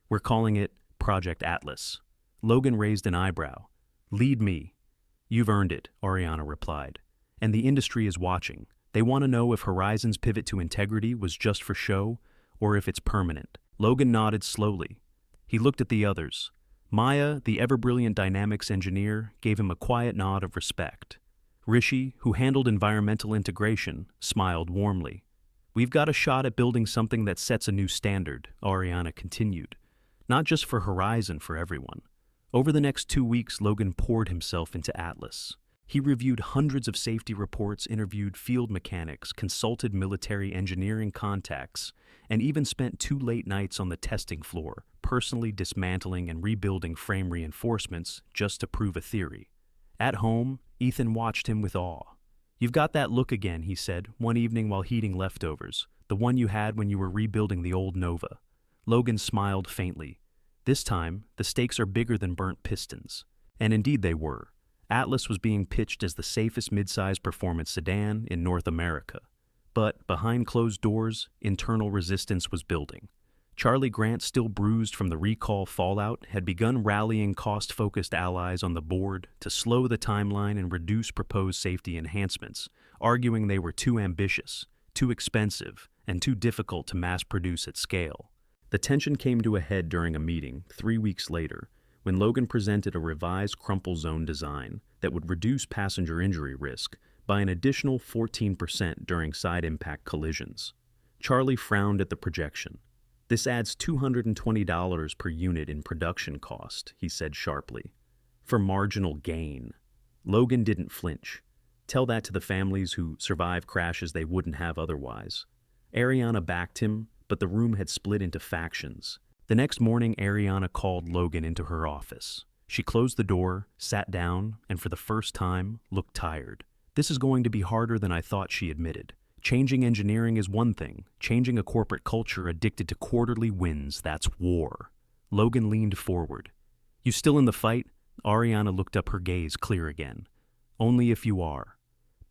We're calling it Project Atlas." Logan raised an eyebrow. "Lead me." "You've earned it," Ariana replied. "And the industry is watching. They want to know if Horizon's pivot to integrity was just for show or if it's permanent." Logan nodded slowly. He looked at the others. Maya, the ever-brilliant dynamics engineer, gave him a quiet nod of respect. Rishi, who handled environmental integration, smiled warmly. "We've got a shot at building something that sets a new standard," Ariana continued. "Not just for Horizon, for everyone." Over the next 2 weeks, Logan poured himself into Atlas. He reviewed hundreds of safety reports, interviewed field mechanics, consulted military engineering contacts, and even spent 2 late nights on the testing floor, personally dismantling and rebuilding frame reinforcements just to prove a theory. At home, Ethan watched him with awe. "You've got that look again," he said, one evening while heating leftovers, "the one you had when you were rebuilding the old Nova." Logan smiled faintly. This time, the stakes are bigger than burnt pistons. And indeed they were. Atlas was being pitched as the safest mid-size performance sedan in North America. But behind closed doors, internal resistance was building. Charlie Grant, still bruised from the recall fallout, had begun rallying cost-focused allies on the board to slow the timeline and reduce proposed safety enhancements, arguing they were too ambitious, too expensive, and too difficult to mass-produce at scale. The tension came to a head during a meeting 3 weeks later, when Logan presented a revised crumple zone design that would reduce passenger injury risk by an additional 14% during side impact collisions. Charlie frowned at the projection. "This adds $220 per unit in production cost," he said sharply. "For marginal gain." Logan didn't flinch. "Tell that to the families who survive crashes they wouldn't have otherwise." Ariana backed him, but the room had split into factions. The next morning, Ariana called Logan into her office. She closed the door, sat down, and for the first time, looked tired. "This is going to be harder than I thought," she admitted. "Changing engineering is one thing. Changing a corporate culture addicted to quarterly wins, that's war." Logan leaned forward. "You still in the fight?" Ariana looked up, her gaze clear again. "Only if you are.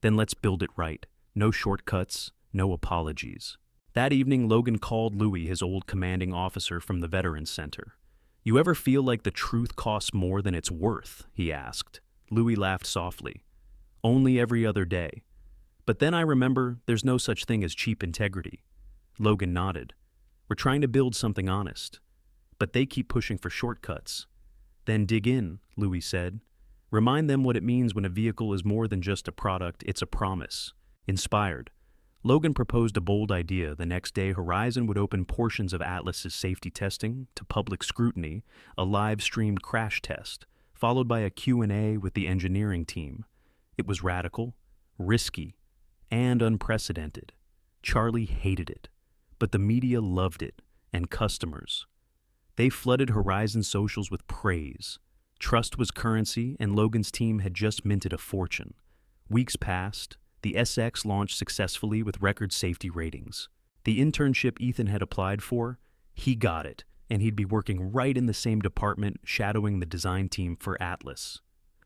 Then let's build it right. No shortcuts, no apologies." That evening, Logan called Louis, his old commanding officer from the Veterans Center. "You ever feel like the truth costs more than it's worth?" he asked. Louis laughed softly. "Only every other day. But then I remember there's no such thing as cheap integrity." Logan nodded. "We're trying to build something honest. But they keep pushing for shortcuts." "Then dig in," Louis said. "Remind them what it means when a vehicle is more than just a product, it's a promise." Inspired, Logan proposed a bold idea. The next day, Horizon would open portions of Atlas's safety testing to public scrutiny, a live-streamed crash test, followed by a Q&A with the engineering team. It was radical, risky, and unprecedented. Charlie hated it, but the media loved it, and customers. They flooded Horizon socials with praise. Trust was currency, and Logan's team had just minted a fortune. Weeks passed. The SX launched successfully with record safety ratings. The internship Ethan had applied for, he got it, and he'd be working right in the same department, shadowing the design team for Atlas.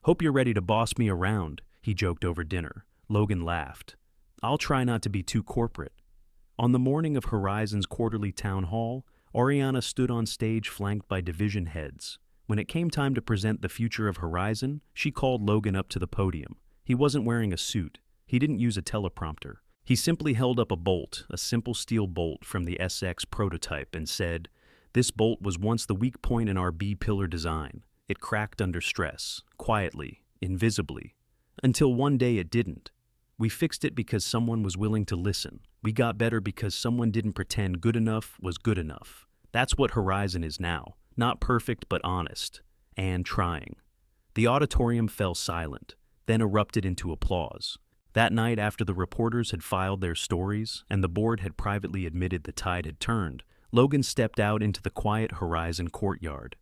"Hope you're ready to boss me around," he joked over dinner. Logan laughed. "I'll try not to be too corporate." On the morning of Horizon's quarterly town hall, Oriana stood on stage flanked by division heads. When it came time to present the future of Horizon, she called Logan up to the podium. He wasn't wearing a suit. He didn't use a teleprompter. He simply held up a bolt, a simple steel bolt from the SX prototype, and said, "This bolt was once the weak point in our B-pillar design. It cracked under stress, quietly, invisibly, until one day it didn't. We fixed it because someone was willing to listen. We got better because someone didn't pretend good enough was good enough. That's what Horizon is now. Not perfect, but honest. And trying." The auditorium fell silent, then erupted into applause. That night, after the reporters had filed their stories and the board had privately admitted the tide had turned, Logan stepped out into the quiet Horizon courtyard.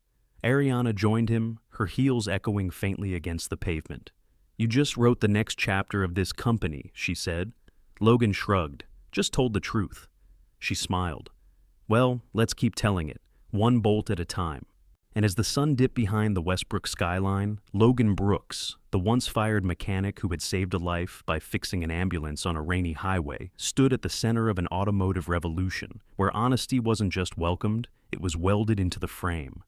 Ariana joined him, her heels echoing faintly against the pavement. "You just wrote the next chapter of this company," she said. Logan shrugged. "Just told the truth." She smiled. "Well, let's keep telling it, one bolt at a time." And as the sun dipped behind the Westbrook skyline, Logan Brooks, the once-fired mechanic who had saved a life by fixing an ambulance on a rainy highway, stood at the center of an automotive revolution, where honesty wasn't just welcomed, it was welded into the frame.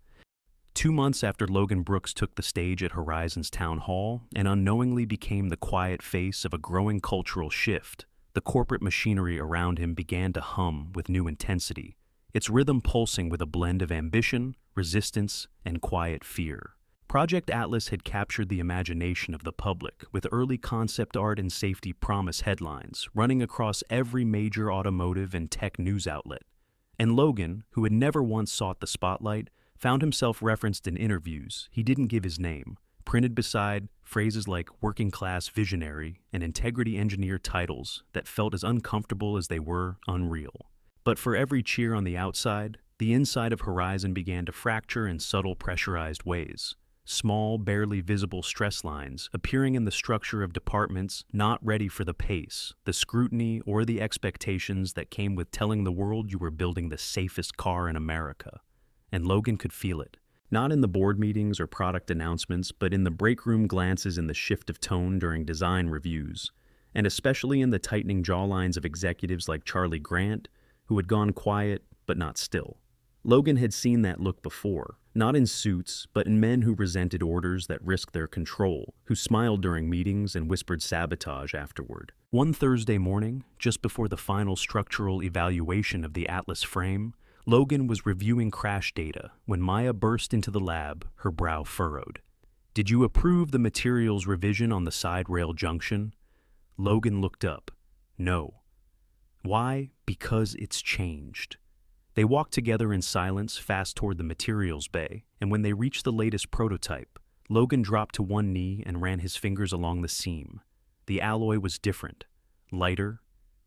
2 months after Logan Brooks took the stage at Horizon's town hall and unknowingly became the quiet face of a growing cultural shift, the corporate machinery around him began to hum with new intensity, its rhythm pulsing with a blend of ambition, resistance, and quiet fear. Project Atlas had captured the imagination of the public with early concept art and safety promise headlines running across every major automotive and tech news outlet. And Logan, who had never once sought the spotlight, found himself referenced in interviews he didn't give his name, printed beside phrases like working-class visionary and integrity engineer titles that felt as uncomfortable as they were unreal. But for every cheer on the outside, the inside of Horizon began to fracture in subtle pressurized ways. Small, barely visible stress lines appearing in the structure of departments not ready for the pace, the scrutiny, or the expectations that came with telling the world you were building the safest car in America. And Logan could feel it. Not in the board meetings or product announcements, but in the break room glances and the shift of tone during design reviews, and especially in the tightening jawlines of executives like Charlie Grant, who had gone quiet but not still. Logan had seen that look before, not in suits, but in men who resented orders that risked their control, who smiled during meetings and whispered sabotage afterward. One Thursday morning, just before the final structural evaluation of the Atlas frame, Logan was reviewing crash data when Maya burst into the lab, her brow furrowed. "Did you approve the materials revision on the side rail junction?" Logan looked up. "No." "Why? Because it's changed." They walked together in silence fast toward the materials bay, and when they reached the latest prototype, Logan dropped to one knee and ran his fingers along the seam. The alloy was different, lighter,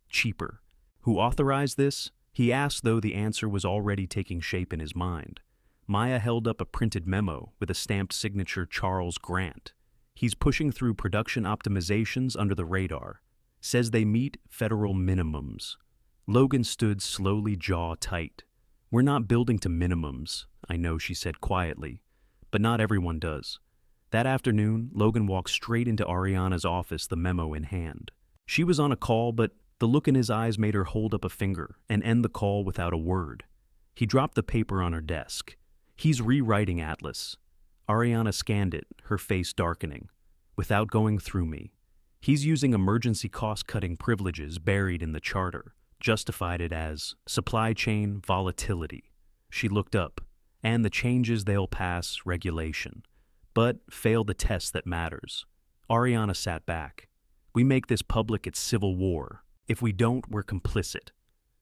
cheaper. Who authorized this? He asked, though the answer was already taking shape in his mind. Maya held up a printed memo with a stamped signature Charles Grant. "He's pushing through production optimizations under the radar. Says they meet federal minimums." Logan stood slowly, jaw tight. "We're not building to minimums, I know," she said quietly, "but not everyone does." That afternoon, Logan walked straight into Ariana's office, the memo in hand. She was on a call, but the look in his eyes made her hold up a finger and end the call without a word. He dropped the paper on her desk. "He's rewriting Atlas." Ariana scanned it, her face darkening. "Without going through me. He's using emergency cost-cutting privileges buried in the charter, justified it as supply chain volatility." She looked up. "And the changes they'll pass regulation. But fail the test that matters." Ariana sat back. "We make this public, it's civil war. If we don't, we're complicit."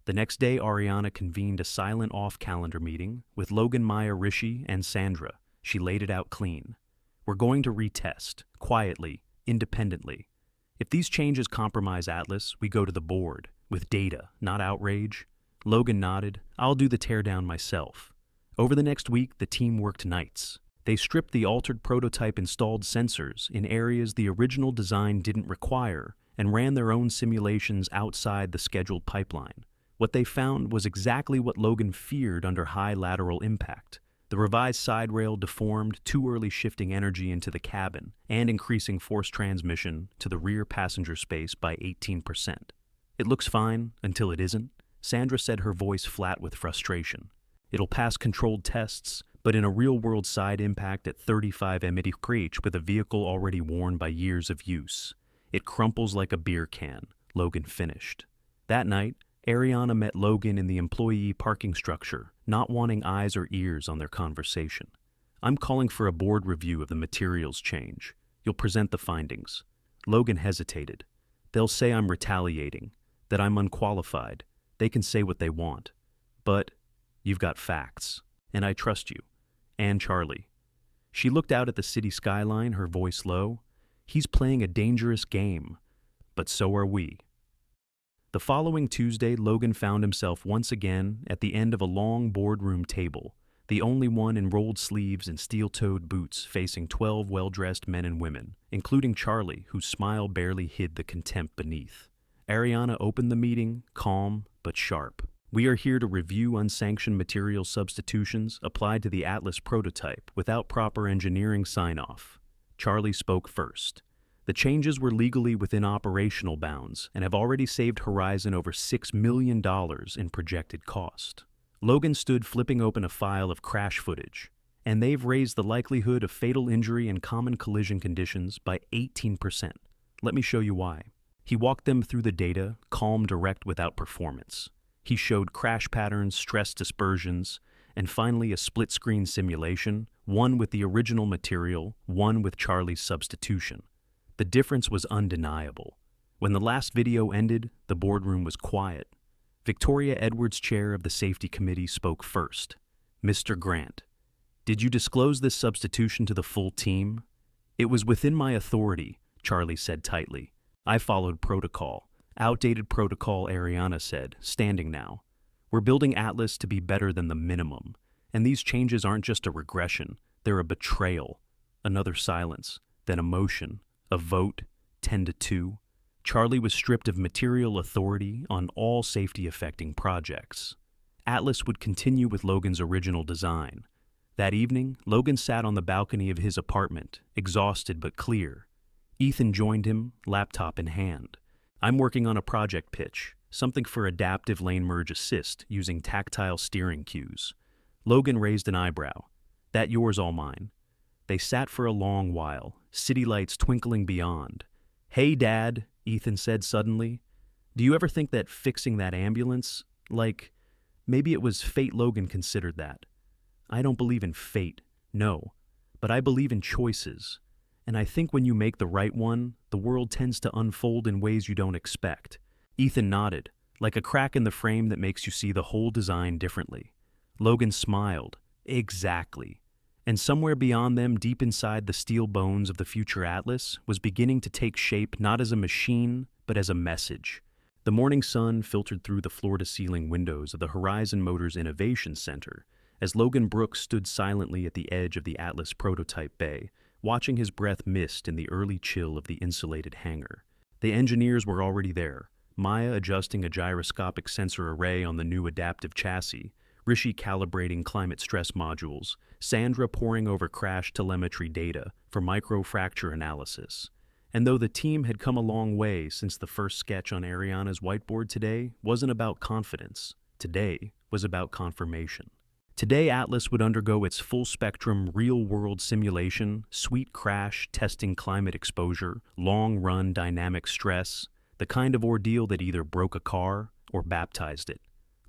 The next day, Ariana convened a silent off-calendar meeting with Logan, Maya, Rishi, and Sandra. She laid it out clean. "We're going to retest, quietly, independently. If these changes compromise Atlas, we go to the board, with data, not outrage." Logan nodded. "I'll do the teardown myself." Over the next week, the team worked nights. They stripped the altered prototype installed sensors in areas the original design didn't require and ran their own simulations outside the scheduled pipeline. What they found was exactly what Logan feared under high lateral impact. The revised side rail deformed, too early shifting energy into the cabin and increasing force transmission to the rear passenger space by 18%. "It looks fine until it isn't," Sandra said, her voice flat with frustration. "It'll pass controlled tests, but in a real-world side impact at 35 mph with a vehicle already worn by years of use. It crumples like a beer can," Logan finished. That night, Ariana met Logan in the employee parking structure, not wanting eyes or ears on their conversation. "I'm calling for a board review of the materials change. You'll present the findings." Logan hesitated. "They'll say I'm retaliating, that I'm unqualified. They can say what they want. But you've got facts, and I trust you. And Charlie." She looked out at the city skyline, her voice low. "He's playing a dangerous game. but so are we. The following Tuesday, Logan found himself once again at the end of a long boardroom table, the only one in rolled sleeves and steel-toed boots facing 12 well-dressed men and women, including Charlie, whose smile barely hid the contempt beneath. Ariana opened the meeting, calm but sharp. We are here to review unsanctioned material substitutions applied to the Atlas prototype without proper engineering sign-off. Charlie spoke first. The changes were legally within operational bounds and have already saved Horizon over $6 million in projected cost. Logan stood flipping open a file of crash footage, and they've raised the likelihood of fatal injury and common collision conditions by 18%. Let me show you why. He walked them through the data, calm, direct, without performance. He showed crash patterns, stress dispersions, and finally a split-screen simulation, one with the original material, one with Charlie's substitution. The difference was undeniable. When the last video ended, the boardroom was quiet. Victoria Edwards, chair of the safety committee, spoke first. "Mr. Grant, did you disclose this substitution to the full team?" "It was within my authority," Charlie said tightly. "I followed protocol." "Outdated protocol," Ariana said, standing now. "We're building Atlas to be better than the minimum. And these changes aren't just a regression, they're a betrayal." Another silence, then a motion, a vote, 10-2. Charlie was stripped of material authority on all safety-affecting projects. Atlas would continue with Logan's original design. That evening, Logan sat on the balcony of his apartment, exhausted but clear. Ethan joined him, laptop in hand. "I'm working on a project pitch, something for adaptive lane merge assist using tactile steering cues." Logan raised an eyebrow. "That yours, all mine." They sat for a long while, city lights twinkling beyond. "Hey, Dad," Ethan said suddenly. "Do you ever think that fixing that ambulance, maybe it was fate?" Logan considered that. "I don't believe in fate, no, but I believe in choices. And I think when you make the right one, the world tends to unfold in ways you don't expect." Ethan nodded, like a crack in the frame that makes you see the whole design differently. Logan smiled. "Exactly." And somewhere beyond them, deep inside the steel bones of the future Atlas, was beginning to take shape not as a machine, but as a message. The morning sun filtered through the floor-to-ceiling windows of the Horizon Motors Innovation Center as Logan Brooks stood silently at the edge of the Atlas prototype bay, watching his breath mist in the early chill of the insulated hangar. The engineers were already there, Maya adjusting a gyroscopic sensor array on the new adaptive chassis, Rishi calibrating climate stress modules, Sandra poring over crash telemetry data for microfracture analysis. And though the team had come a long way since the first sketch on Ariana's whiteboard, today wasn't about confidence. Today was about confirmation. Today, Atlas would undergo its full-spectrum, real-world simulation, sweet crash, testing climate exposure, long-run dynamic stress, the kind of ordeal that either broke a car or baptized it.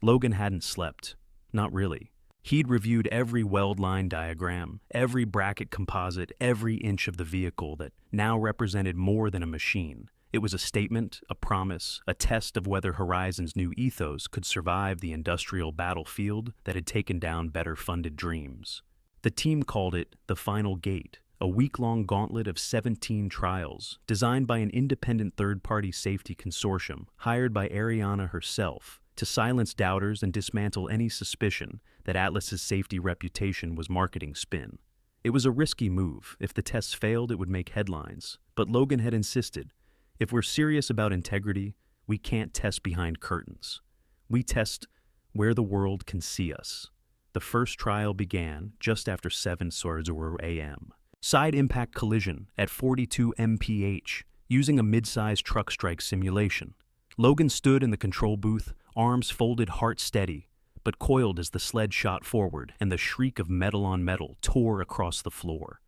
Logan hadn't slept. Not really. He'd reviewed every weld line diagram, every bracket composite, every inch of the vehicle that now represented more than a machine. It was a statement, a promise, a test of whether Horizon's new ethos could survive the industrial battlefield that had taken down better-funded dreams. The team called it the Final Gate, a week-long gauntlet of 17 trials, designed by an independent third-party safety consortium hired by Ariana herself, to silence doubters and dismantle any suspicion that Atlas's safety reputation was marketing spin. It was a risky move. If the tests failed, it would make headlines. But Logan had insisted, if we're serious about integrity, we can't test behind curtains. We test where the world can see us. The first trial began just after 7:00 a.m. Side impact collision at 42 mph, using a mid-sized truck strike simulation. Logan stood in the control booth, arms folded, heart steady, but coiled as the sled shot forward and the shriek of metal on metal tore across the floor.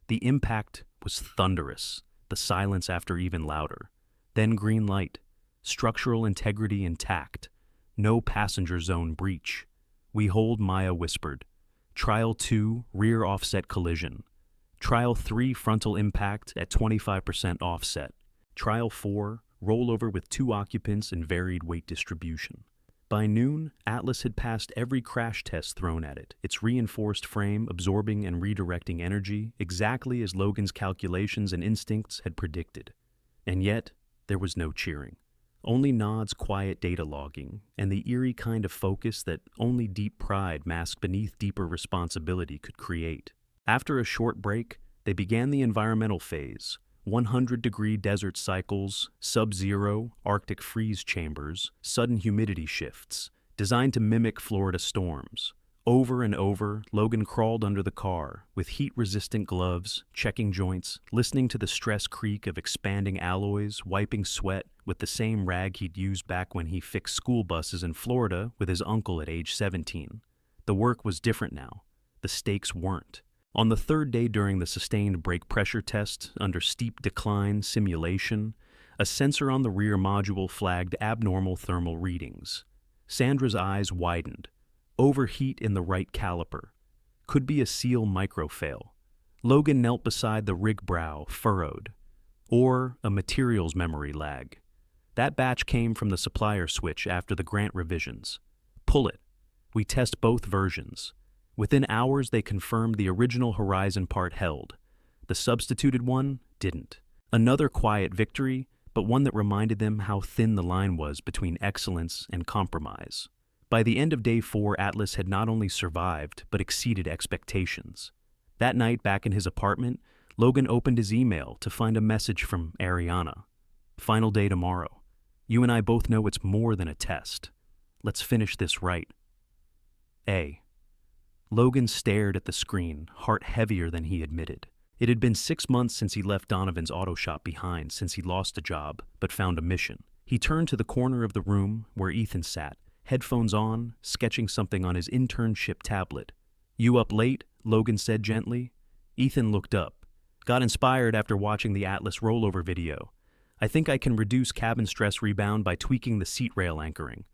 The impact was thunderous, the silence after even louder. Then green light, structural integrity intact, no passenger zone breach. "We hold," Maya whispered. Trial 2, rear offset collision. Trial 3, frontal impact at 25% offset. Trial 4, rollover with 2 occupants and varied weight distribution. By noon, Atlas had passed every crash test thrown at it, its reinforced frame absorbing and redirecting energy exactly as Logan's calculations and instincts had predicted. And yet, There was no cheering. Only Nod's quiet data logging and the eerie kind of focus that only deep pride masked beneath deeper responsibility could create. After a short break, they began the environmental phase. 100-degree desert cycles, sub-zero Arctic freeze chambers, sudden humidity shifts, designed to mimic Florida storms. Over and over, Logan crawled under the car, with heat-resistant gloves, checking joints, listening to the stress creak of expanding alloys, wiping sweat with the same rag he'd used back when he fixed school buses in Florida with his uncle at age 17. The work was different now. The stakes weren't. On the third day during the sustained brake pressure test under steep decline simulation, a sensor on the rear module flagged abnormal thermal readings. Sandra's eyes widened. Overheat in the right caliper. Could be a seal microfail. Logan knelt beside the rig brow, furrowed. Or a materials memory lag. That batch came from the supplier switch after the grant revisions. Pull it. We test both versions. Within hours, they confirmed the original Horizon part held. The substituted one didn't. Another quiet victory, but one that reminded them how thin the line was between excellence and compromise. By the end of day 4, Atlas had not only survived, but exceeded expectations. That night, back in his apartment, Logan opened his email to find a message from Ariana. Final day tomorrow. You and I both know it's more than a test. Let's finish this right. A. Logan stared at the screen, heart heavier than he admitted. It had been 6 months since he left Donovan's auto shop behind, since he lost a job, but found a mission. He turned to the corner of the room where Ethan sat, headphones on, sketching something on his internship tablet. You up late? Logan said gently. Ethan looked up. Got inspired after watching the Atlas rollover video. I think I can reduce cabin stress rebound by tweaking the seat rail anchoring.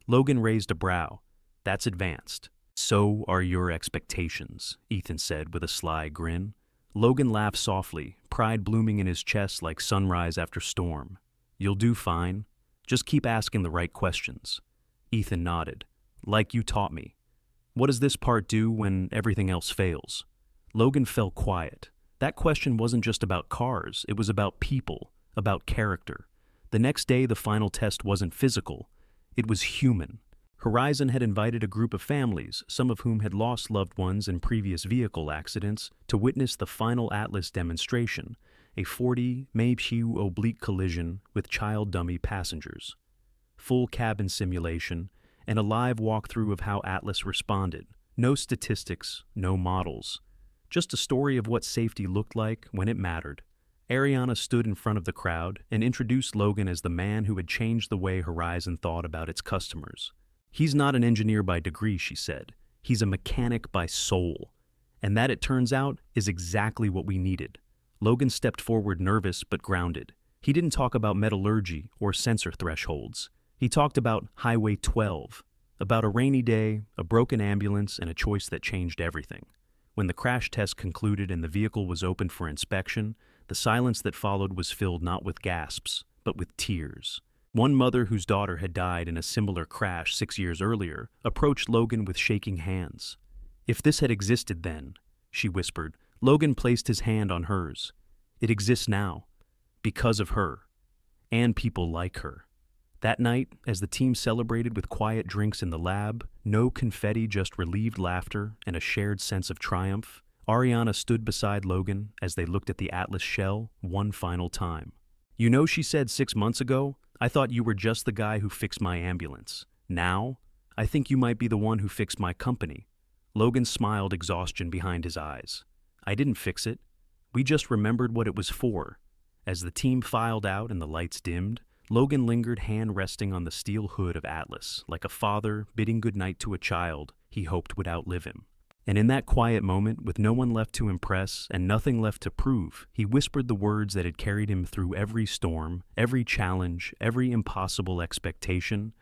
Logan raised a brow. That's advanced. So are your expectations, Ethan said with a sly grin. Logan laughed softly, pride blooming in his chest like sunrise after storm. You'll do fine. Just keep asking the right questions. Ethan nodded. Like you taught me. What does this part do when everything else fails? Logan fell quiet. That question wasn't just about cars, it was about people, about character. The next day, the final test wasn't physical, it was human. Horizon had invited a group of families, some of whom had lost loved ones in previous vehicle accidents, to witness the final Atlas demonstration, a 40 Mayhew oblique collision with child dummy passengers. Full cabin simulation, and a live walkthrough of how Atlas responded. No statistics, no models. Just a story of what safety looked like when it mattered. Ariana stood in front of the crowd and introduced Logan as the man who had changed the way Horizon thought about its customers. He's not an engineer by degree, she said. He's a mechanic by soul. And that, it turns out, is exactly what we needed. Logan stepped forward, nervous but grounded. He didn't talk about metallurgy or sensor thresholds. He talked about Highway 12, about a rainy day, a broken ambulance, and a choice that changed everything. When the crash test concluded and the vehicle was opened for inspection, the silence that followed was filled not with gasps, but with tears. One mother whose daughter had died in a similar crash 6 years earlier approached Logan with shaking hands. If this had existed then, she whispered. Logan placed his hand on hers. It exists now, because of her, and people like her. That night, as the team celebrated with quiet drinks in the lab, no confetti, just relieved laughter and a shared sense of triumph, Ariana stood beside Logan as they looked at the Atlas shell one final time. You know, she said 6 months ago, I thought you were just the guy who fixed my ambulance. Now, I think you might be the one who fixed my company. Logan smiled, exhaustion behind his eyes. I didn't fix it. We just remembered what it was for. As the team filed out and the lights dimmed, Logan lingered, hand resting on the steel hood of Atlas, like a father bidding goodnight to a child he hoped would outlive him. And in that quiet moment, with no one left to impress and nothing left to prove, he whispered the words that had carried him through every storm, every challenge, every impossible expectation: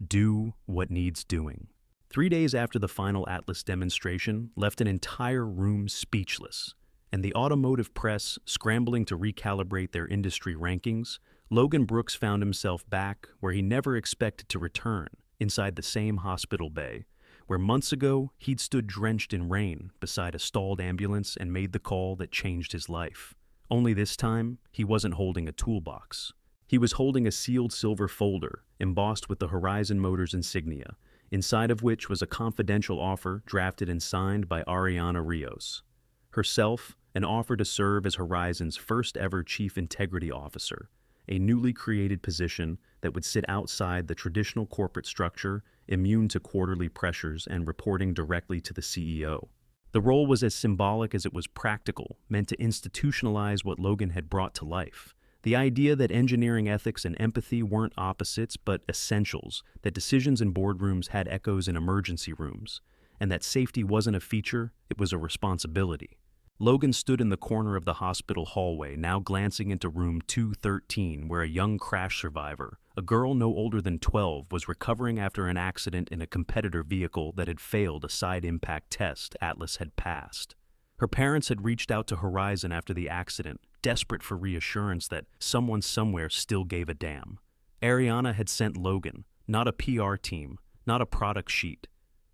do what needs doing. 3 days after the final Atlas demonstration left an entire room speechless, and the automotive press scrambling to recalibrate their industry rankings, Logan Brooks found himself back where he never expected to return, inside the same hospital bay, where months ago he'd stood drenched in rain beside a stalled ambulance and made the call that changed his life. Only this time, he wasn't holding a toolbox. He was holding a sealed silver folder, embossed with the Horizon Motors insignia, inside of which was a confidential offer drafted and signed by Ariana Rios. Herself, an offer to serve as Horizon's first-ever Chief Integrity Officer, a newly created position that would sit outside the traditional corporate structure, immune to quarterly pressures and reporting directly to the CEO. The role was as symbolic as it was practical, meant to institutionalize what Logan had brought to life. The idea that engineering ethics and empathy weren't opposites but essentials, that decisions in boardrooms had echoes in emergency rooms, and that safety wasn't a feature, it was a responsibility. Logan stood in the corner of the hospital hallway, now glancing into room 213, where a young crash survivor, a girl no older than 12, was recovering after an accident in a competitor vehicle that had failed a side impact test Atlas had passed. Her parents had reached out to Horizon after the accident, desperate for reassurance that someone somewhere still gave a damn. Ariana had sent Logan, not a PR team, not a product sheet,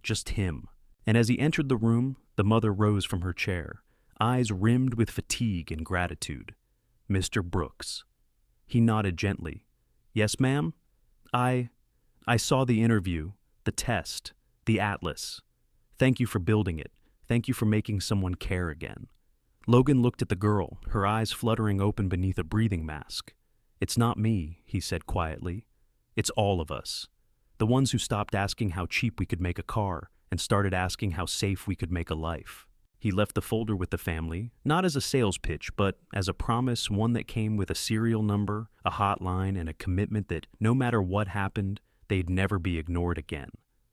just him. And as he entered the room, the mother rose from her chair, eyes rimmed with fatigue and gratitude. "Mr. Brooks." He nodded gently. "Yes, ma'am? I saw the interview, the test, the atlas. Thank you for building it. Thank you for making someone care again." Logan looked at the girl, her eyes fluttering open beneath a breathing mask. "It's not me," he said quietly. "It's all of us. The ones who stopped asking how cheap we could make a car and started asking how safe we could make a life." He left the folder with the family, not as a sales pitch, but as a promise, one that came with a serial number, a hotline, and a commitment that no matter what happened, they'd never be ignored again.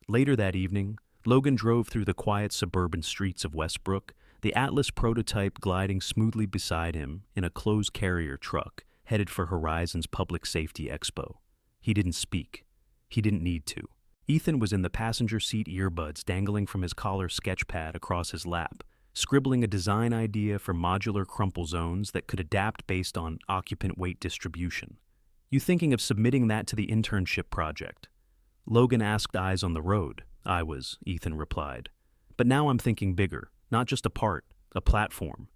Later that evening, Logan drove through the quiet suburban streets of Westbrook, the Atlas prototype gliding smoothly beside him in a closed carrier truck headed for Horizon's Public Safety Expo. He didn't speak. He didn't need to. Ethan was in the passenger seat, earbuds dangling from his collar sketchpad across his lap, scribbling a design idea for modular crumple zones that could adapt based on occupant weight distribution. "You thinking of submitting that to the internship project?" Logan asked, eyes on the road. "I was," Ethan replied. "But now I'm thinking bigger, not just a part, a platform.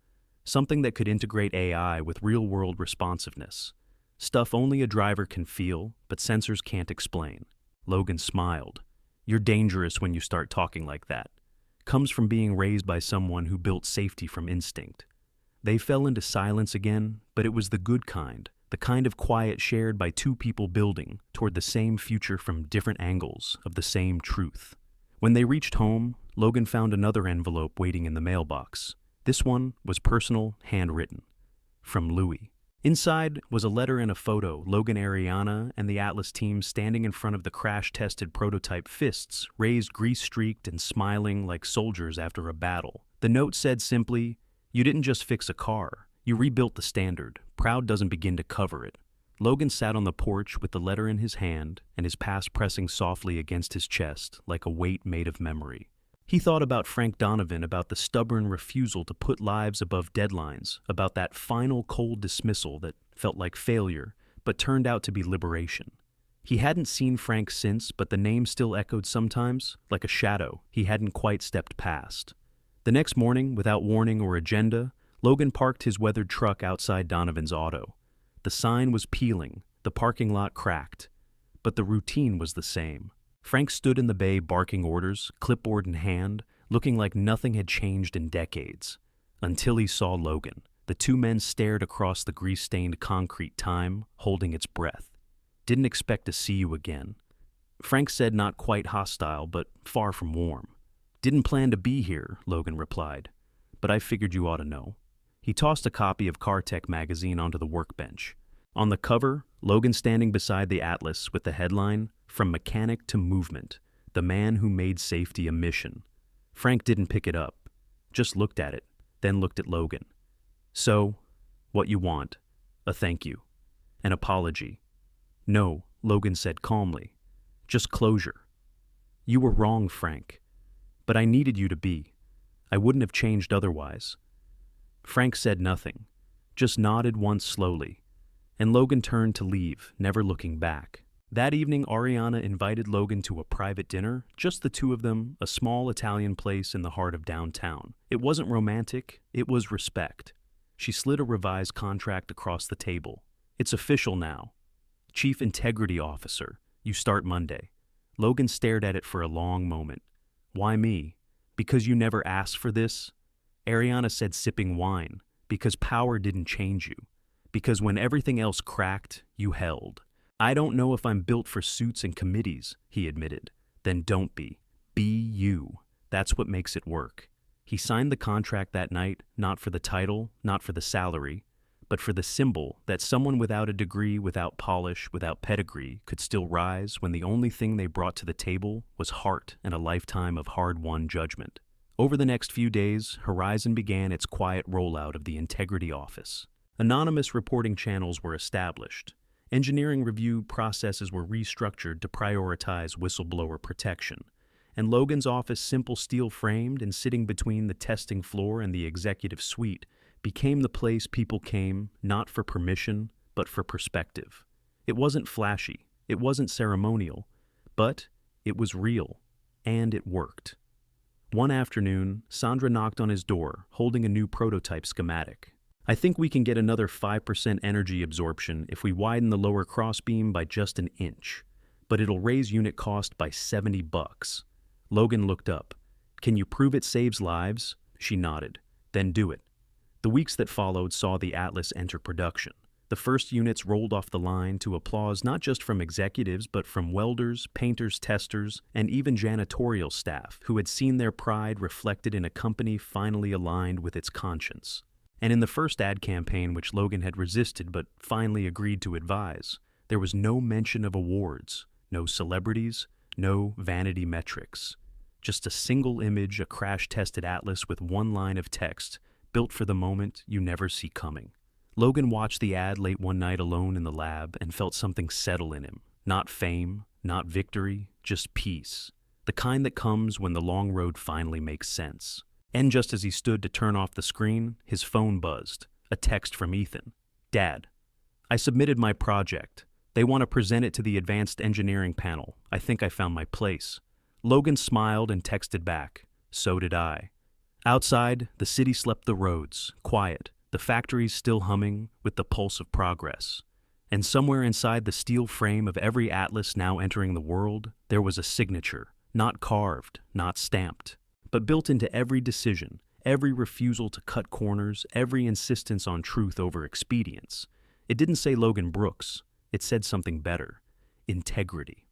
Something that could integrate AI with real-world responsiveness. Stuff only a driver can feel, but sensors can't explain." Logan smiled. "You're dangerous when you start talking like that. Comes from being raised by someone who built safety from instinct." They fell into silence again, but it was the good kind, the kind of quiet shared by two people building toward the same future from different angles of the same truth. When they reached home, Logan found another envelope waiting in the mailbox. This one was personal, handwritten. From Louis. Inside was a letter and a photo, Logan, Ariana, and the Atlas team standing in front of the crash-tested prototype, fists raised, grease-streaked, and smiling like soldiers after a battle. The note said simply, "You didn't just fix a car, you rebuilt the standard. Proud doesn't begin to cover it." Logan sat on the porch with the letter in his hand and his past pressing softly against his chest like a weight made of memory. He thought about Frank Donovan, about the stubborn refusal to put lives above deadlines, about that final cold dismissal that felt like failure, but turned out to be liberation. He hadn't seen Frank since, but the name still echoed sometimes, like a shadow he hadn't quite stepped past. The next morning, without warning or agenda, Logan parked his weathered truck outside Donovan's auto. The sign was peeling, the parking lot cracked, but the routine was the same. Frank stood in the bay barking orders, clipboard in hand, looking like nothing had changed in decades. Until he saw Logan. The two men stared across the grease-stained concrete, time holding its breath. "Didn't expect to see you again." Frank said, not quite hostile, but far from warm. "Didn't plan to be here," Logan replied, "but I figured you ought to know." He tossed a copy of Car Tech magazine onto the workbench. On the cover, Logan standing beside the Atlas with the headline, "From Mechanic to Movement, the man who made safety a mission." Frank didn't pick it up, just looked at it, then looked at Logan. "So, what you want? A thank you? An apology?" "No," Logan said calmly. "Just closure." "You were wrong, Frank. But I needed you to be. I wouldn't have changed otherwise." Frank said nothing, just nodded once slowly, and Logan turned to leave, never looking back. That evening, Ariana invited Logan to a private dinner, just the two of them, a small Italian place in the heart of downtown. It wasn't romantic, it was respect. She slid a revised contract across the table. "It's official now. Chief Integrity Officer. You start Monday. Logan stared at it for a long moment. Why me? Because you never asked for this? Ariana said, sipping wine. Because power didn't change you. Because when everything else cracked, you held. I don't know if I'm built for suits and committees, he admitted. Then don't be. Be you. That's what makes it work. He signed the contract that night, not for the title, not for the salary, but for the symbol that someone without a degree, without polish, without pedigree could still rise when the only thing they brought to the table was heart and a lifetime of hard-won judgment. Over the next few days, Horizon began its quiet rollout of the Integrity Office. Anonymous reporting channels were established. Engineering review processes were restructured to prioritize whistleblower protection. And Logan's office, simple steel-framed and sitting between the testing floor and the executive suite, became the place people came not for permission, but for perspective. It wasn't flashy, it wasn't ceremonial, but it was real, and it worked. One afternoon, Sandra knocked on his door, holding a new prototype schematic. I think we can get another 5% energy absorption if we widen the lower crossbeam by just an inch, but it'll raise unit cost by $70. Logan looked up. Can you prove it saves lives? She nodded. Then do it. The weeks that followed saw the Atlas enter production. The first units rolled off the line to applause not just from executives but from welders, painters, testers, and even janitorial staff who had seen their pride reflected in a company finally aligned with its conscience. And in the first ad campaign, which Logan had resisted but finally agreed to advise, there was no mention of awards, no celebrities, no vanity metrics. Just a single image, a crash-tested Atlas with one line of text, built for the moment you never see coming. Logan watched the ad late one night alone in the lab and felt something settle in him. Not fame, not victory, just peace. The kind that comes when the long road finally makes sense. And just as he stood to turn off the screen, his phone buzzed. A text from Ethan. Dad, I submitted my project. They want to present it to the advanced engineering panel. I think I found my place. Logan smiled and texted back. So did I. Outside, the city slept the roads, quiet, the factories still humming with the pulse of progress. And somewhere inside the steel frame of every Atlas now entering the world, there was a signature, not carved, not stamped, but built into every decision, every refusal to cut corners, every insistence on truth over expedience. It didn't say Logan Brooks. It said something better. Integrity.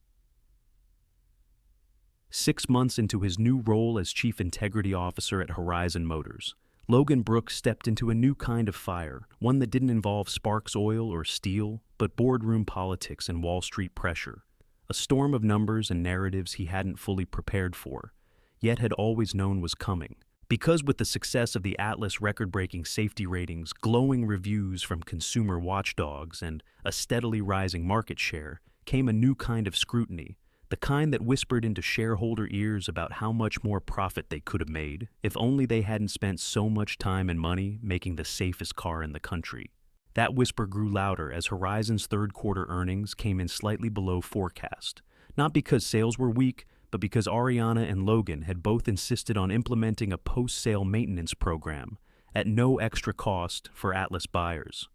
6 months into his new role as Chief Integrity Officer at Horizon Motors, Logan Brooks stepped into a new kind of fire, one that didn't involve sparks oil or steel, but boardroom politics and Wall Street pressure. A storm of numbers and narratives he hadn't fully prepared for, yet had always known was coming. Because with the success of the Atlas record-breaking safety ratings, glowing reviews from consumer watchdogs, and a steadily rising market share, came a new kind of scrutiny, the kind that whispered into shareholder ears about how much more profit they could have made if only they hadn't spent so much time and money making the safest car in the country. That whisper grew louder as Horizon's third-quarter earnings came in slightly below forecast, not because sales were weak, but because Ariana and Logan had both insisted on implementing a post-sale maintenance program at no extra cost for Atlas buyers.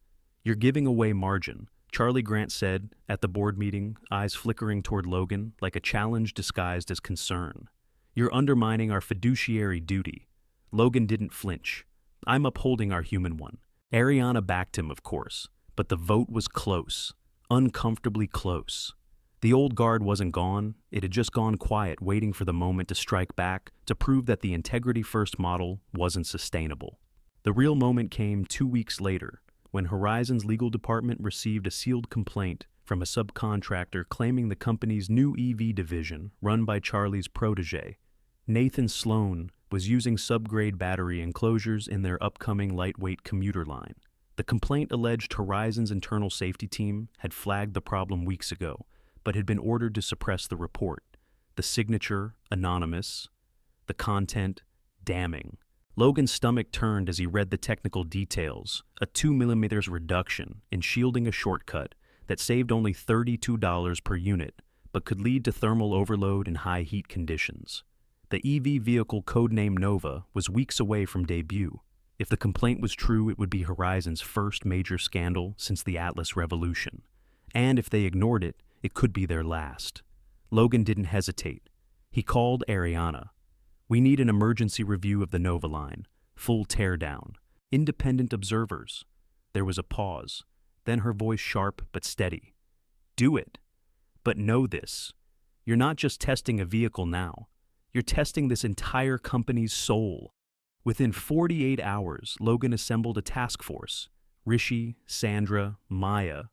You're giving away margin, Charlie Grant said at the board meeting, eyes flickering toward Logan like a challenge disguised as concern. You're undermining our fiduciary duty. Logan didn't flinch. I'm upholding our human one. Ariana backed him, of course, but the vote was close, uncomfortably close. The old guard wasn't gone, it had just gone quiet, waiting for the moment to strike back, to prove that the integrity-first model wasn't sustainable. The real moment came 2 weeks later, when Horizon's legal department received a sealed complaint from a subcontractor claiming the company's new EV division, run by Charlie's protege, Nathan Sloan, was using subgrade battery enclosures in their upcoming lightweight commuter line. The complaint alleged Horizon's internal safety team had flagged the problem weeks ago, but had been ordered to suppress the report. The signature, anonymous. The content, damning. Logan's stomach turned as he read the technical details, a 2mm reduction in shielding a shortcut that saved only $32 per unit, but could lead to thermal overload in high heat conditions. The EV vehicle codenamed Nova was weeks away from debut. If the complaint was true, it would be Horizon's first major scandal since the Atlas Revolution. And if they ignored it, it could be their last. Logan didn't hesitate. He called Ariana. "We need an emergency review of the Nova line. Full teardown. Independent observers." There was a pause. Then her voice sharp but steady. "Do it. But know this. You're not just testing a vehicle now. You're testing this entire company's soul." Within 48 hours, Logan assembled a task force. Rishi, Sandra, Maya,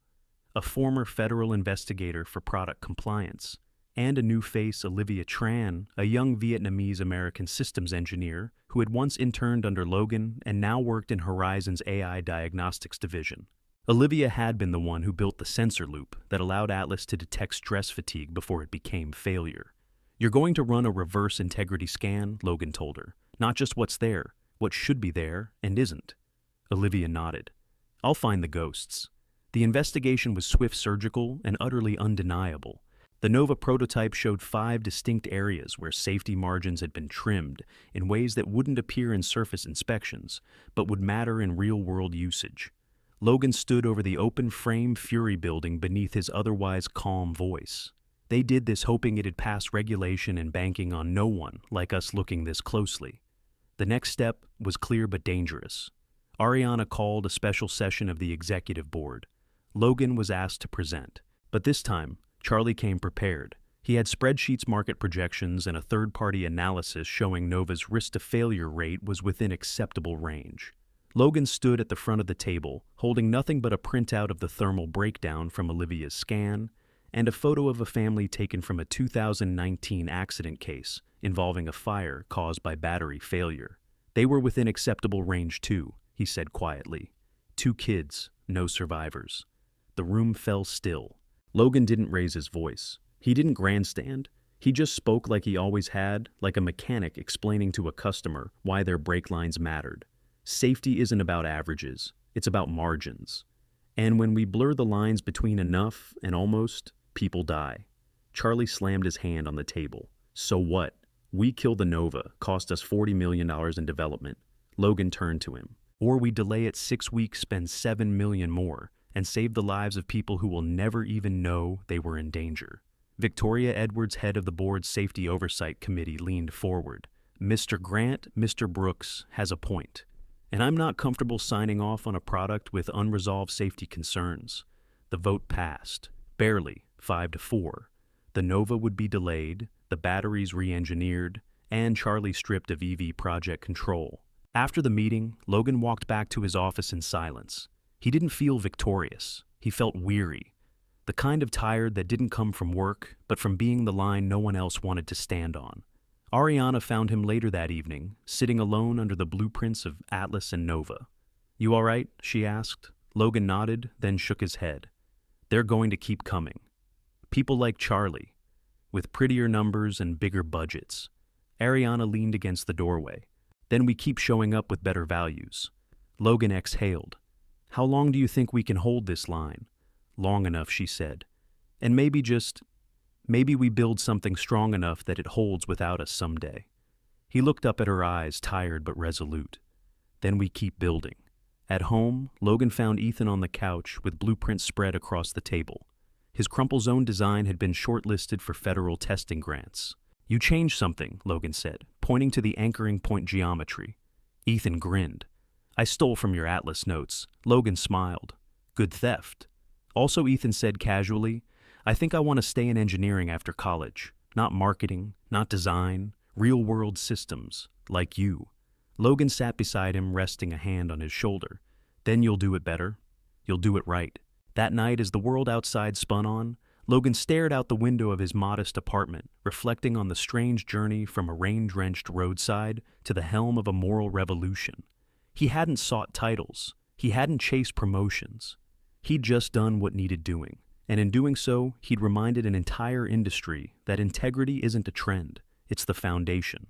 a former federal investigator for product compliance, and a new face, Olivia Tran, a young Vietnamese-American systems engineer who had once interned under Logan and now worked in Horizon's AI diagnostics division. Olivia had been the one who built the sensor loop that allowed Atlas to detect stress fatigue before it became failure. "You're going to run a reverse integrity scan," Logan told her. "Not just what's there, what should be there and isn't." Olivia nodded. "I'll find the ghosts." The investigation was swift, surgical, and utterly undeniable. The Nova prototype showed 5 distinct areas where safety margins had been trimmed in ways that wouldn't appear in surface inspections, but would matter in real-world usage. Logan stood over the open-frame Fury building beneath his otherwise calm voice. "They did this hoping it'd pass regulation and banking on no one like us looking this closely." The next step was clear but dangerous. Ariana called a special session of the executive board. Logan was asked to present. But this time, Charlie came prepared. He had spreadsheets, market projections, and a third-party analysis showing Nova's risk-to-failure rate was within acceptable range. Logan stood at the front of the table, holding nothing but a printout of the thermal breakdown from Olivia's scan and a photo of a family taken from a 2019 accident case involving a fire caused by battery failure. "They were within acceptable range too," he said quietly. 2 kids, no survivors. The room fell still. Logan didn't raise his voice. He didn't grandstand. He just spoke like he always had, like a mechanic explaining to a customer why their brake lines mattered. Safety isn't about averages. It's about margins. And when we blur the lines between enough and almost, people die. Charlie slammed his hand on the table. "So what? We kill the Nova, cost us $40 million in development." Logan turned to him. "Or we delay it 6 weeks, spend $7 million more, and save the lives of people who will never even know they were in danger." Victoria Edwards, head of the board's Safety Oversight Committee, leaned forward. "Mr. Grant, Mr. Brooks has a point. And I'm not comfortable signing off on a product with unresolved safety concerns." The vote passed. Barely, 5-4. The Nova would be delayed, the batteries re-engineered, and Charlie stripped of EV project control. After the meeting, Logan walked back to his office in silence. He didn't feel victorious. He felt weary. The kind of tired that didn't come from work, but from being the line no one else wanted to stand on. Ariana found him later that evening, sitting alone under the blueprints of Atlas and Nova. "You all right?" she asked. Logan nodded, then shook his head. "They're going to keep coming. People like Charlie, with prettier numbers and bigger budgets." Ariana leaned against the doorway. "Then we keep showing up with better values." Logan exhaled. "How long do you think we can hold this line?" "Long enough," she said. "And maybe we build something strong enough that it holds without us someday." He looked up at her eyes, tired but resolute. "Then we keep building." At home, Logan found Ethan on the couch with blueprints spread across the table. His crumple zone design had been shortlisted for federal testing grants. "You changed something," Logan said, pointing to the anchoring point geometry. Ethan grinned. "I stole from your Atlas notes." Logan smiled. "Good theft." Also, Ethan said casually, "I think I want to stay in engineering after college. Not marketing, not design, real-world systems, like you." Logan sat beside him, resting a hand on his shoulder. "Then you'll do it better. You'll do it right." That night, as the world outside spun on, Logan stared out the window of his modest apartment, reflecting on the strange journey from a rain-drenched roadside to the helm of a moral revolution. He hadn't sought titles. He hadn't chased promotions. He'd just done what needed doing. And in doing so, he'd reminded an entire industry that integrity isn't a trend, it's the foundation.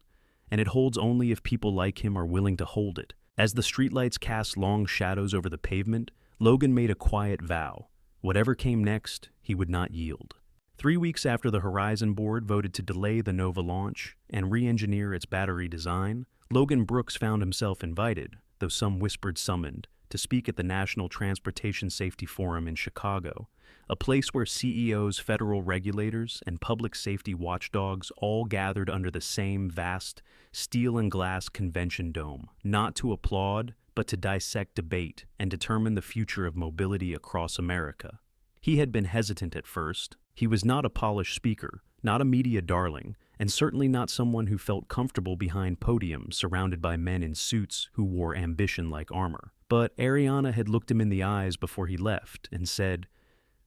And it holds only if people like him are willing to hold it. As the streetlights cast long shadows over the pavement, Logan made a quiet vow. Whatever came next, he would not yield. 3 weeks after the Horizon board voted to delay the Nova launch and re-engineer its battery design, Logan Brooks found himself invited, though some whispered summoned, to speak at the National Transportation Safety Forum in Chicago, a place where CEOs, federal regulators, and public safety watchdogs all gathered under the same vast steel and glass convention dome, not to applaud, but to dissect debate and determine the future of mobility across America. He had been hesitant at first. He was not a polished speaker, not a media darling, and certainly not someone who felt comfortable behind podiums surrounded by men in suits who wore ambition like armor. But Ariana had looked him in the eyes before he left and said,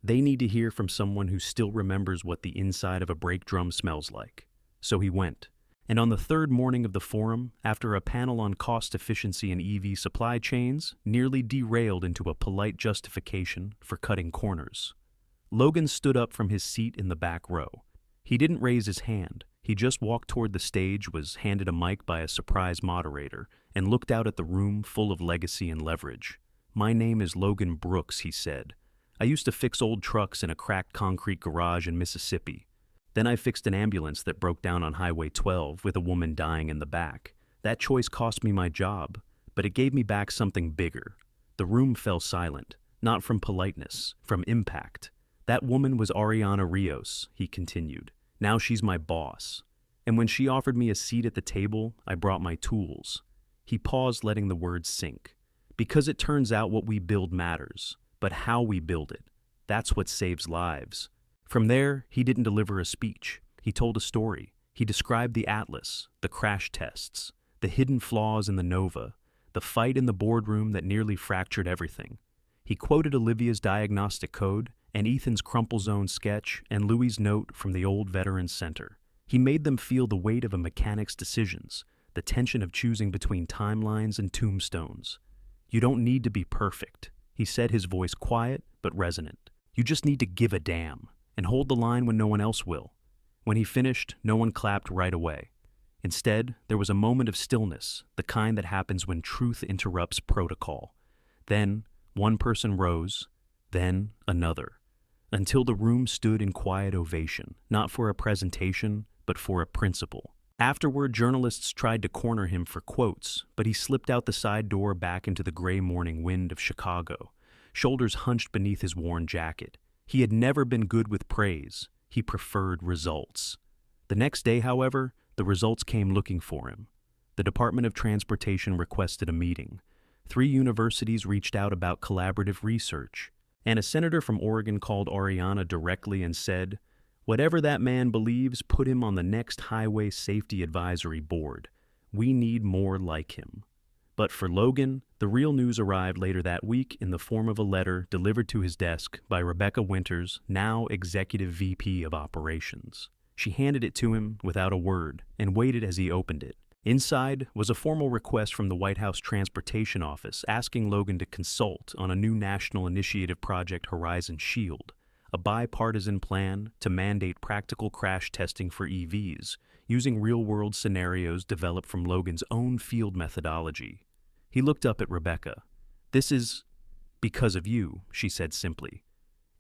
"They need to hear from someone who still remembers what the inside of a brake drum smells like." So he went. And on the third morning of the forum, after a panel on cost efficiency in EV supply chains, nearly derailed into a polite justification for cutting corners. Logan stood up from his seat in the back row. He didn't raise his hand. He just walked toward the stage, was handed a mic by a surprise moderator, and looked out at the room full of legacy and leverage. "My name is Logan Brooks," he said. "I used to fix old trucks in a cracked concrete garage in Mississippi. Then I fixed an ambulance that broke down on Highway 12 with a woman dying in the back. That choice cost me my job, but it gave me back something bigger." The room fell silent, not from politeness, from impact. "That woman was Ariana Rios," he continued. "Now she's my boss. And when she offered me a seat at the table, I brought my tools." He paused, letting the words sink. "Because it turns out what we build matters, but how we build it, that's what saves lives." From there, he didn't deliver a speech. He told a story. He described the Atlas, the crash tests, the hidden flaws in the Nova, the fight in the boardroom that nearly fractured everything. He quoted Olivia's diagnostic code and Ethan's crumple zone sketch and Louis's note from the old Veterans Center. He made them feel the weight of a mechanic's decisions, the tension of choosing between timelines and tombstones. "You don't need to be perfect," he said, his voice quiet but resonant. "You just need to give a damn and hold the line when no one else will." When he finished, no one clapped right away. Instead, there was a moment of stillness, the kind that happens when truth interrupts protocol. Then, one person rose, then another, until the room stood in quiet ovation, not for a presentation, but for a principle. Afterward, journalists tried to corner him for quotes, but he slipped out the side door back into the gray morning wind of Chicago, shoulders hunched beneath his worn jacket. He had never been good with praise. He preferred results. The next day, however, the results came looking for him. The Department of Transportation requested a meeting. 3 universities reached out about collaborative research. And a senator from Oregon called Ariana directly and said, "Whatever that man believes, put him on the next Highway Safety Advisory Board. We need more like him." But for Logan, the real news arrived later that week in the form of a letter delivered to his desk by Rebecca Winters, now Executive VP of Operations. She handed it to him without a word and waited as he opened it. Inside was a formal request from the White House Transportation Office asking Logan to consult on a new national initiative project, Horizon Shield, a bipartisan plan to mandate practical crash testing for EVs, using real-world scenarios developed from Logan's own field methodology. He looked up at Rebecca. "This is because of you," she said simply.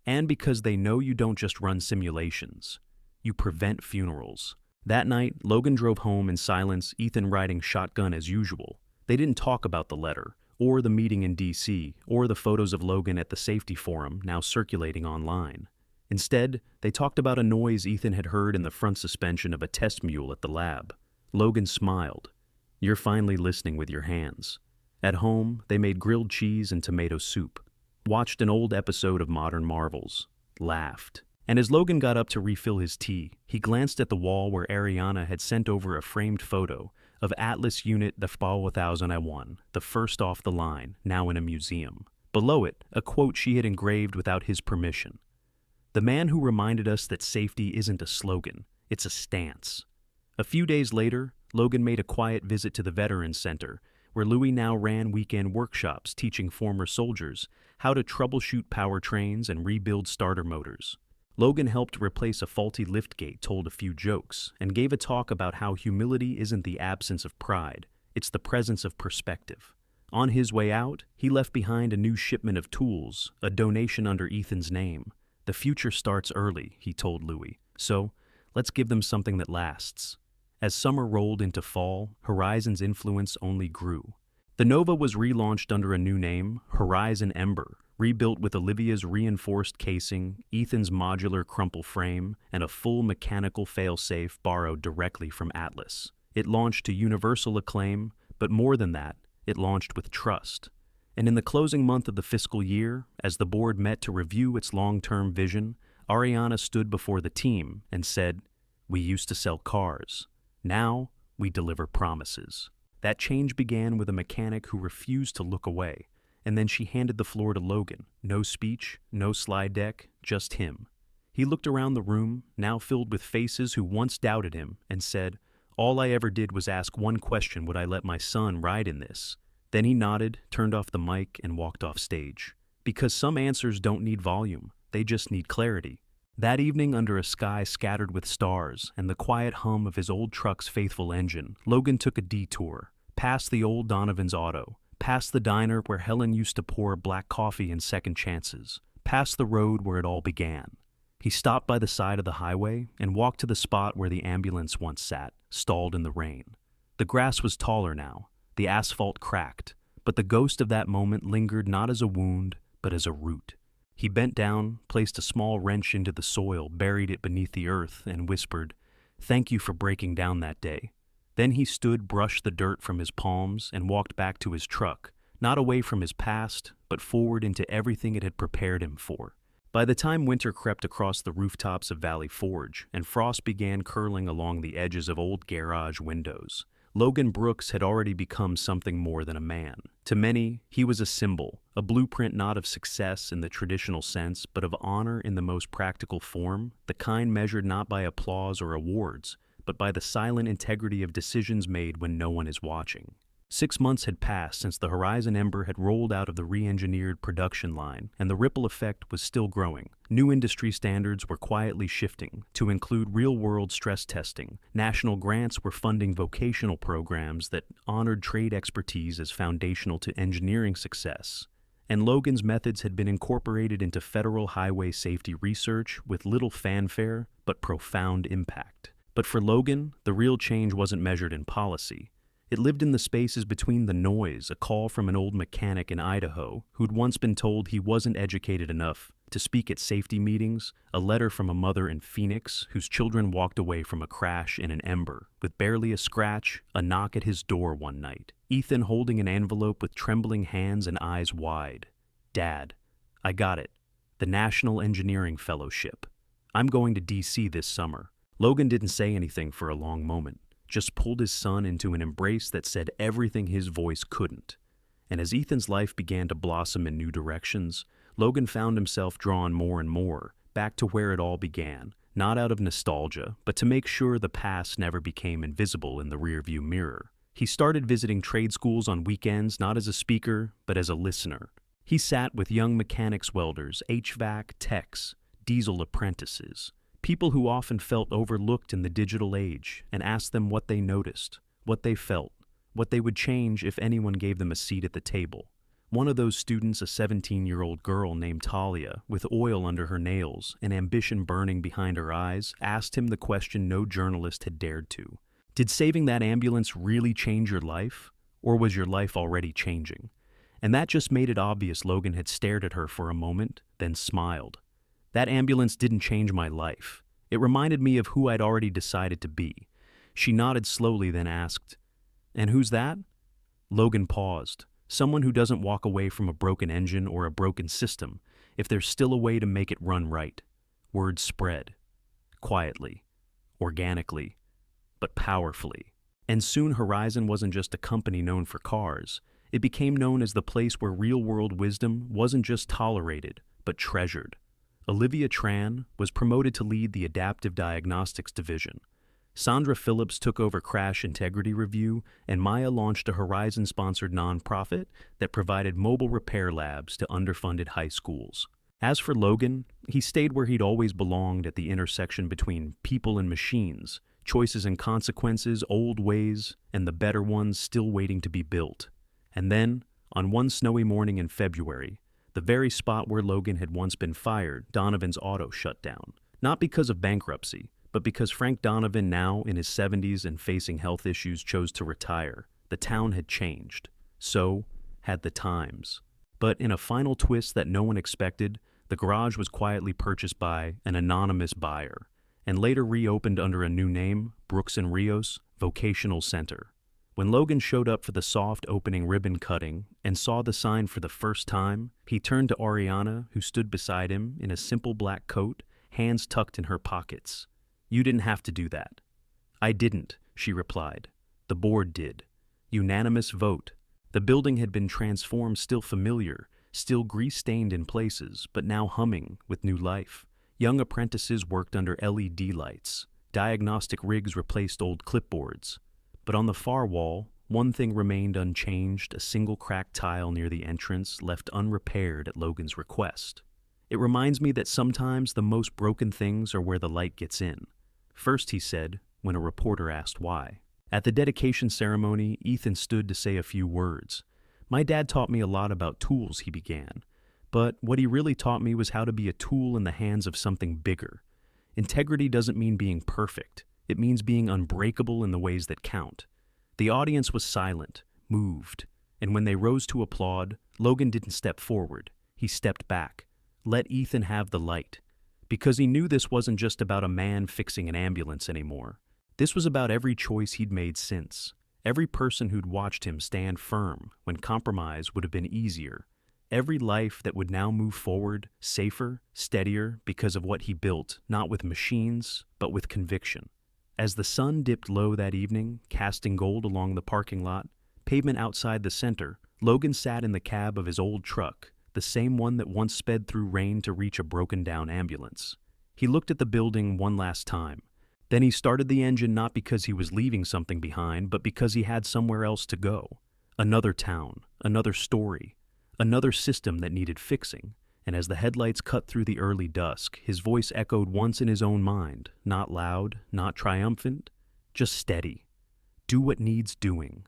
"And because they know you don't just run simulations. You prevent funerals." That night, Logan drove home in silence, Ethan riding shotgun as usual. They didn't talk about the letter, or the meeting in D.C., or the photos of Logan at the safety forum now circulating online. Instead, they talked about a noise Ethan had heard in the front suspension of a test mule at the lab. Logan smiled. "You're finally listening with your hands." At home, they made grilled cheese and tomato soup, watched an old episode of Modern Marvels, laughed. And as Logan got up to refill his tea, he glanced at the wall where Ariana had sent over a framed photo of Atlas Unit the Fall 1001, the first off the line, now in a museum. Below it, a quote she had engraved without his permission. "The man who reminded us that safety isn't a slogan, it's a stance." A few days later, Logan made a quiet visit to the Veterans Center, where Louis now ran weekend workshops teaching former soldiers how to troubleshoot powertrains and rebuild starter motors. Logan helped replace a faulty liftgate, told a few jokes, and gave a talk about how humility isn't the absence of pride, it's the presence of perspective. On his way out, he left behind a new shipment of tools, a donation under Ethan's name. "The future starts early," he told Louis, "so let's give them something that lasts." As summer rolled into fall, Horizon's influence only grew. The Nova was relaunched under a new name, Horizon Ember, rebuilt with Olivia's reinforced casing, Ethan's modular crumple frame, and a full mechanical failsafe borrowed directly from Atlas. It launched to universal acclaim, but more than that, it launched with trust. And in the closing month of the fiscal year, as the board met to review its long-term vision, Ariana stood before the team and said, "We used to sell cars. Now, we deliver promises." That change began with a mechanic who refused to look away, and then she handed the floor to Logan. No speech, no slide deck, just him. He looked around the room, now filled with faces who once doubted him, and said, "All I ever did was ask one question: would I let my son ride in this?" Then he nodded, turned off the mic, and walked off stage. Because some answers don't need volume, they just need clarity. That evening, under a sky scattered with stars and the quiet hum of his old truck's faithful engine, Logan took a detour, past the old Donovan's Auto, past the diner where Helen used to pour black coffee and second chances, past the road where it all began. He stopped by the side of the highway and walked to the spot where the ambulance once sat, stalled in the rain. The grass was taller now, the asphalt cracked, but the ghost of that moment lingered not as a wound, but as a root. He bent down, placed a small wrench into the soil, buried it beneath the earth, and whispered, "Thank you for breaking down that day." Then he stood, brushed the dirt from his palms, and walked back to his truck, not away from his past, but forward into everything it had prepared him for. By the time winter crept across the rooftops of Valley Forge, and frost began curling along the edges of old garage windows, Logan Brooks had already become something more than a man. To many, he was a symbol, a blueprint not of success in the traditional sense, but of honor in the most practical form, the kind measured not by applause or awards, but by the silent integrity of decisions made when no one is watching. 6 months had passed since the Horizon Ember had rolled out of the re-engineered production line, and the ripple effect was still growing. New industry standards were quietly shifting to include real-world stress testing. National grants were funding vocational programs that honored trade expertise as foundational to engineering success. And Logan's methods had been incorporated into federal highway safety research with little fanfare but profound impact. But for Logan, the real change wasn't measured in policy. It lived in the spaces between the noise, a call from an old mechanic in Idaho who'd once been told he wasn't educated enough to speak at safety meetings, a letter from a mother in Phoenix whose children walked away from a crash in an Ember, with barely a scratch, a knock at his door one night. Ethan holding an envelope with trembling hands and eyes wide. "Dad, I got it. The National Engineering Fellowship. I'm going to DC this summer." Logan didn't say anything for a long moment, just pulled his son into an embrace that said everything his voice couldn't. And as Ethan's life began to blossom in new directions, Logan found himself drawn more and more back to where it all began, not out of nostalgia, but to make sure the past never became invisible in the rearview mirror. He started visiting trade schools on weekends, not as a speaker, but as a listener. He sat with young mechanics, welders, HVAC techs, diesel apprentices, people who often felt overlooked in the digital age, and asked them what they noticed, what they felt, what they would change if anyone gave them a seat at the table. One of those students, a 17-year-old girl named Talia, with oil under her nails and ambition burning behind her eyes, asked him the question no journalist had dared to. Did saving that ambulance really change your life, or was your life already changing? And that just made it obvious. Logan had stared at her for a moment, then smiled. "That ambulance didn't change my life. It reminded me of who I'd already decided to be." She nodded slowly, then asked, "And who's that?" Logan paused. Someone who doesn't walk away from a broken engine or a broken system if there's still a way to make it run right. Words spread. Quietly. Organically. But powerfully. And soon Horizon wasn't just a company known for cars. It became known as the place where real-world wisdom wasn't just tolerated, but treasured. Olivia Tran was promoted to lead the Adaptive Diagnostics Division. Sandra Phillips took over Crash Integrity Review, and Maya launched a Horizon-sponsored nonprofit that provided mobile repair labs to underfunded high schools. As for Logan, he stayed where he'd always belonged, at the intersection between people and machines, choices and consequences, old ways, and the better ones still waiting to be built. And then, on one snowy morning in February, the very spot where Logan had once been fired, Donovan's Auto shut down. Not because of bankruptcy, but because Frank Donovan, now in his 70s and facing health issues, chose to retire. The town had changed. So had the Times. But in a final twist that no one expected, the garage was quietly purchased by an anonymous buyer and later reopened under a new name, Brooks and Rios Vocational Center. When Logan showed up for the soft opening ribbon cutting and saw the sign for the first time, he turned to Ariana, who stood beside him in a simple black coat, hands tucked in her pockets. "You didn't have to do that." "I didn't," she replied. "The board did." Unanimous vote. The building had been transformed, still familiar, still grease-stained in places, but now humming with new life. Young apprentices worked under LED lights. Diagnostic rigs replaced old clipboards. But on the far wall, one thing remained unchanged, a single cracked tile near the entrance left unrepaired at Logan's request. "It reminds me that sometimes the most broken things are where the light gets in." First, he said, when a reporter asked why. At the dedication ceremony, Ethan stood to say a few words. "My dad taught me a lot about tools," he began. "But what he really taught me was how to be a tool in the hands of something bigger. Integrity doesn't mean being perfect. It means being unbreakable in the ways that count." The audience was silent, moved, and when they rose to applaud, Logan didn't step forward. He stepped back. Let Ethan have the light. Because he knew this wasn't just about a man fixing an ambulance anymore. This was about every choice he'd made since. Every person who'd watched him stand firm when compromise would have been easier. Every life that would now move forward, safer, steadier, because of what he built, not with machines, but with conviction. As the sun dipped low that evening, casting gold along the parking lot, pavement outside the center, Logan sat in the cab of his old truck, the same one that once sped through rain to reach a broken-down ambulance. He looked at the building one last time. Then he started the engine not because he was leaving something behind, but because he had somewhere else to go. Another town, another story, another system that needed fixing. And as the headlights cut through the early dusk, his voice echoed once in his own mind, not loud, not triumphant, just steady. "Do what needs doing,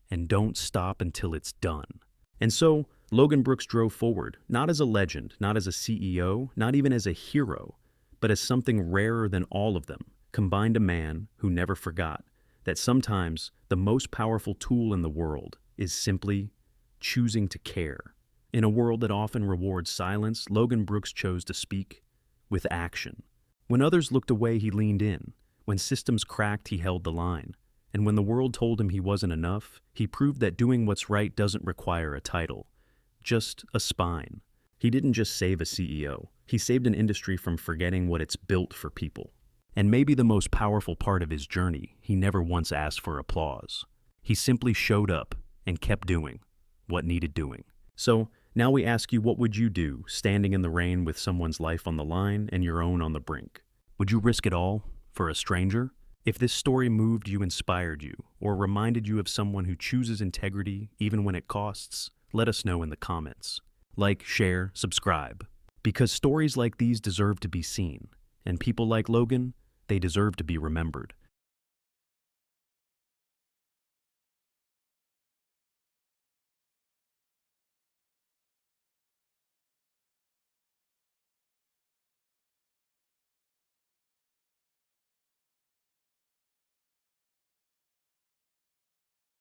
and don't stop until it's done." And so, Logan Brooks drove forward, not as a legend, not as a CEO, not even as a hero, but as something rarer than all of them, combined a man who never forgot that sometimes the most powerful tool in the world is simply choosing to care. In a world that often rewards silence, Logan Brooks chose to speak with action. When others looked away, he leaned in. When systems cracked, he held the line. And when the world told him he wasn't enough, he proved that doing what's right doesn't require a title, just a spine. He didn't just save a CEO. He saved an industry from forgetting what it's built for people. And maybe the most powerful part of his journey, he never once asked for applause. He simply showed up and kept doing what needed doing. So, now we ask you, what would you do standing in the rain with someone's life on the line and your own on the brink? Would you risk it all for a stranger? If this story moved you, inspired you, or reminded you of someone who chooses integrity even when it costs, let us know in the comments. Like, share, subscribe. Because stories like these deserve to be seen, and people like Logan, they deserve to be remembered.